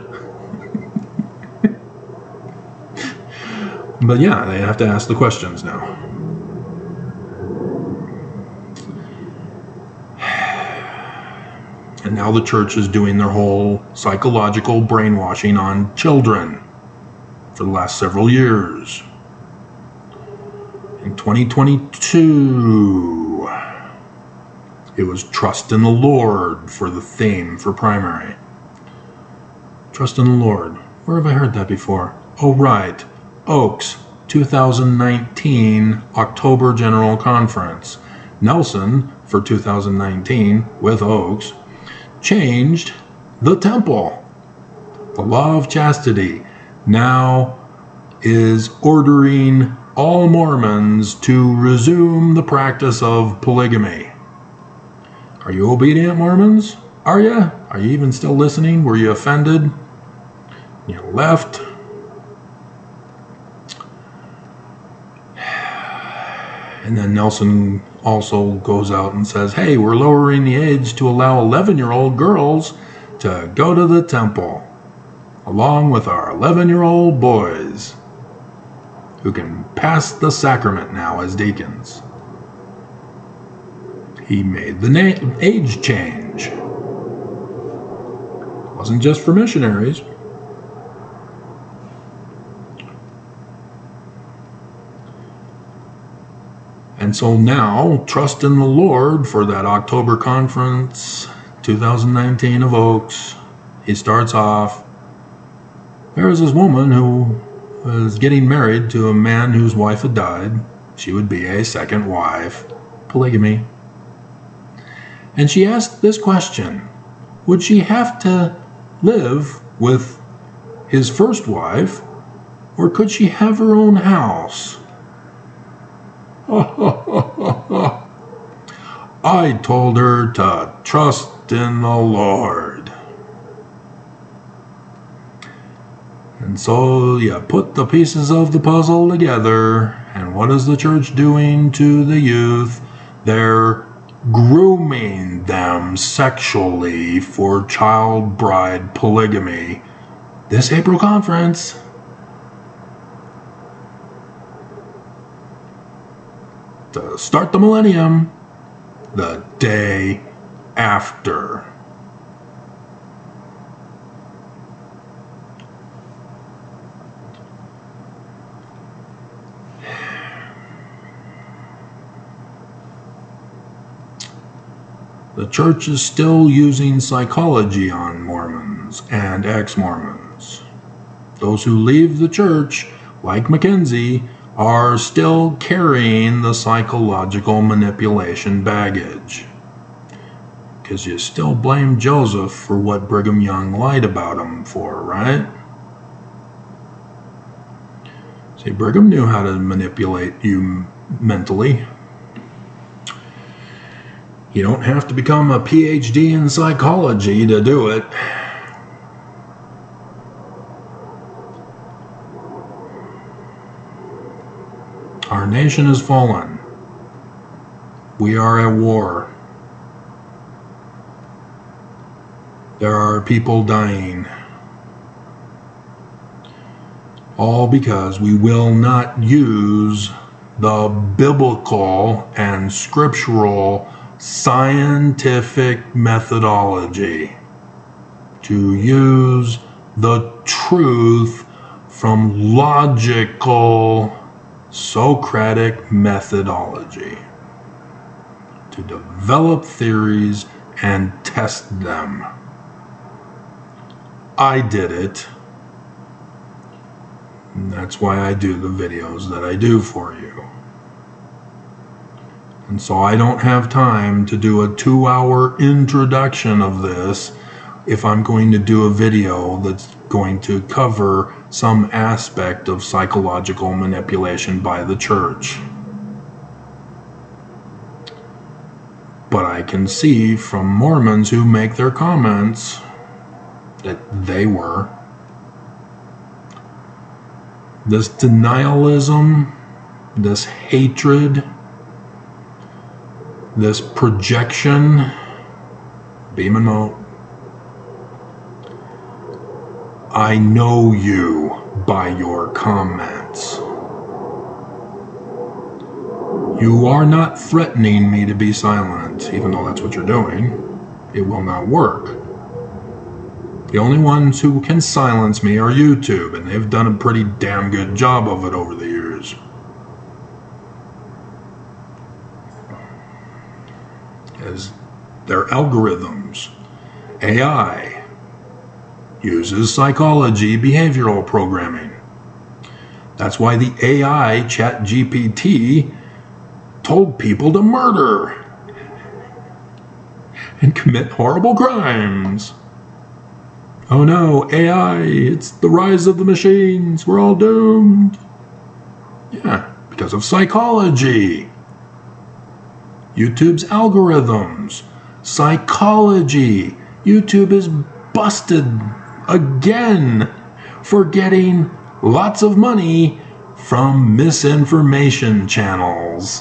B: But yeah, they have to ask the questions now. And now the church is doing their whole psychological brainwashing on children for the last several years. In 2022, it was Trust in the Lord for the theme for primary. Trust in the Lord. Where have I heard that before? Oh, right. Oaks, 2019 October General Conference. Nelson, for 2019, with Oaks, changed the temple. The law of chastity now is ordering all Mormons to resume the practice of polygamy. Are you obedient, Mormons? Are you? Are you even still listening? Were you offended? You left? And then Nelson also goes out and says, hey, we're lowering the age to allow 11-year-old girls to go to the temple, along with our 11-year-old boys, who can pass the sacrament now as deacons. He made the age change. It wasn't just for missionaries. And so now, trust in the Lord for that October conference, 2019 of Oaks. He starts off, there was this woman who was getting married to a man whose wife had died. She would be a second wife, polygamy. And she asked this question, would she have to live with his first wife, or could she have her own house? I told her to trust in the Lord. And so you put the pieces of the puzzle together, and what is the church doing to the youth? They're grooming them sexually for child bride polygamy. This April conference. To start the millennium, the day after. The church is still using psychology on Mormons and ex-Mormons. Those who leave the church, like Mackenzie, are still carrying the psychological manipulation baggage. Because you still blame Joseph for what Brigham Young lied about him for, right? See, Brigham knew how to manipulate you mentally. You don't have to become a PhD in psychology to do it. Our nation has fallen. We are at war. There are people dying. All because we will not use the biblical and scriptural scientific methodology to use the truth from logical Socratic methodology to develop theories and test them. I did it. And that's why I do the videos that I do for you. And so I don't have time to do a 2-hour introduction of this if I'm going to do a video that's going to cover some aspect of psychological manipulation by the church. But I can see from Mormons who make their comments that they were. This denialism, this hatred, this projection, beam and mote. I know you by your comments. You are not threatening me to be silent, even though that's what you're doing. It will not work. The only ones who can silence me are YouTube, and they've done a pretty damn good job of it over the years. As their algorithms, AI, uses psychology behavioral programming. That's why the AI ChatGPT told people to murder and commit horrible crimes. Oh no, AI, it's the rise of the machines, we're all doomed. Yeah, because of psychology. YouTube's algorithms, psychology. YouTube is busted again for getting lots of money from misinformation channels.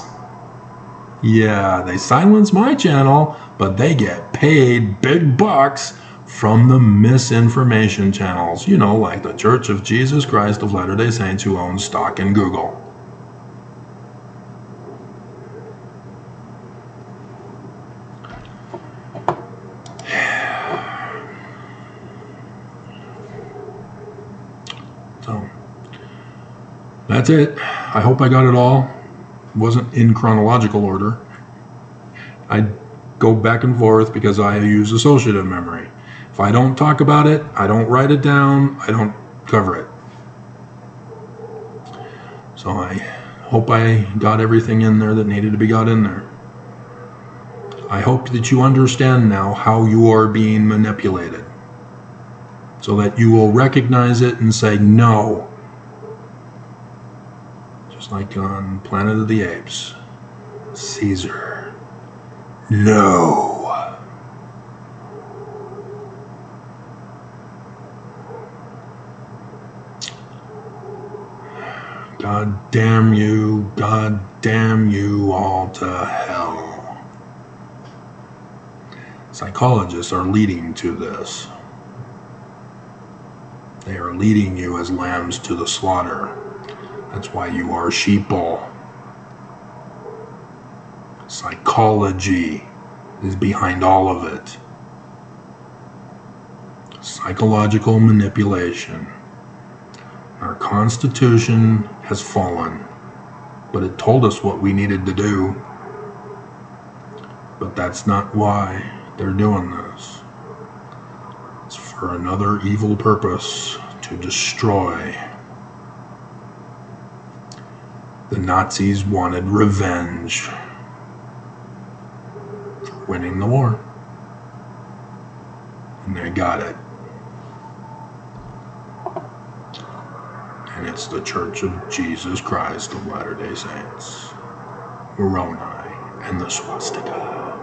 B: Yeah, they silence my channel, but they get paid big bucks from the misinformation channels. You know, like the Church of Jesus Christ of Latter-day Saints, who owns stock in Google. So, that's it. I hope I got it all. It wasn't in chronological order. I go back and forth because I use associative memory. If I don't talk about it, I don't write it down, I don't cover it. So I hope I got everything in there that needed to be got in there. I hope that you understand now how you are being manipulated, so that you will recognize it and say no. Just like on Planet of the Apes, Caesar, no. God damn you all to hell. Psychologists are leading to this. They are leading you as lambs to the slaughter. That's why you are sheeple. Psychology is behind all of it. Psychological manipulation. Our Constitution has fallen, but it told us what we needed to do. But that's not why they're doing this. It's for another evil purpose, to destroy. The Nazis wanted revenge for winning the war, and they got it. And it's the Church of Jesus Christ of Latter-day Saints, Moroni, and the swastika.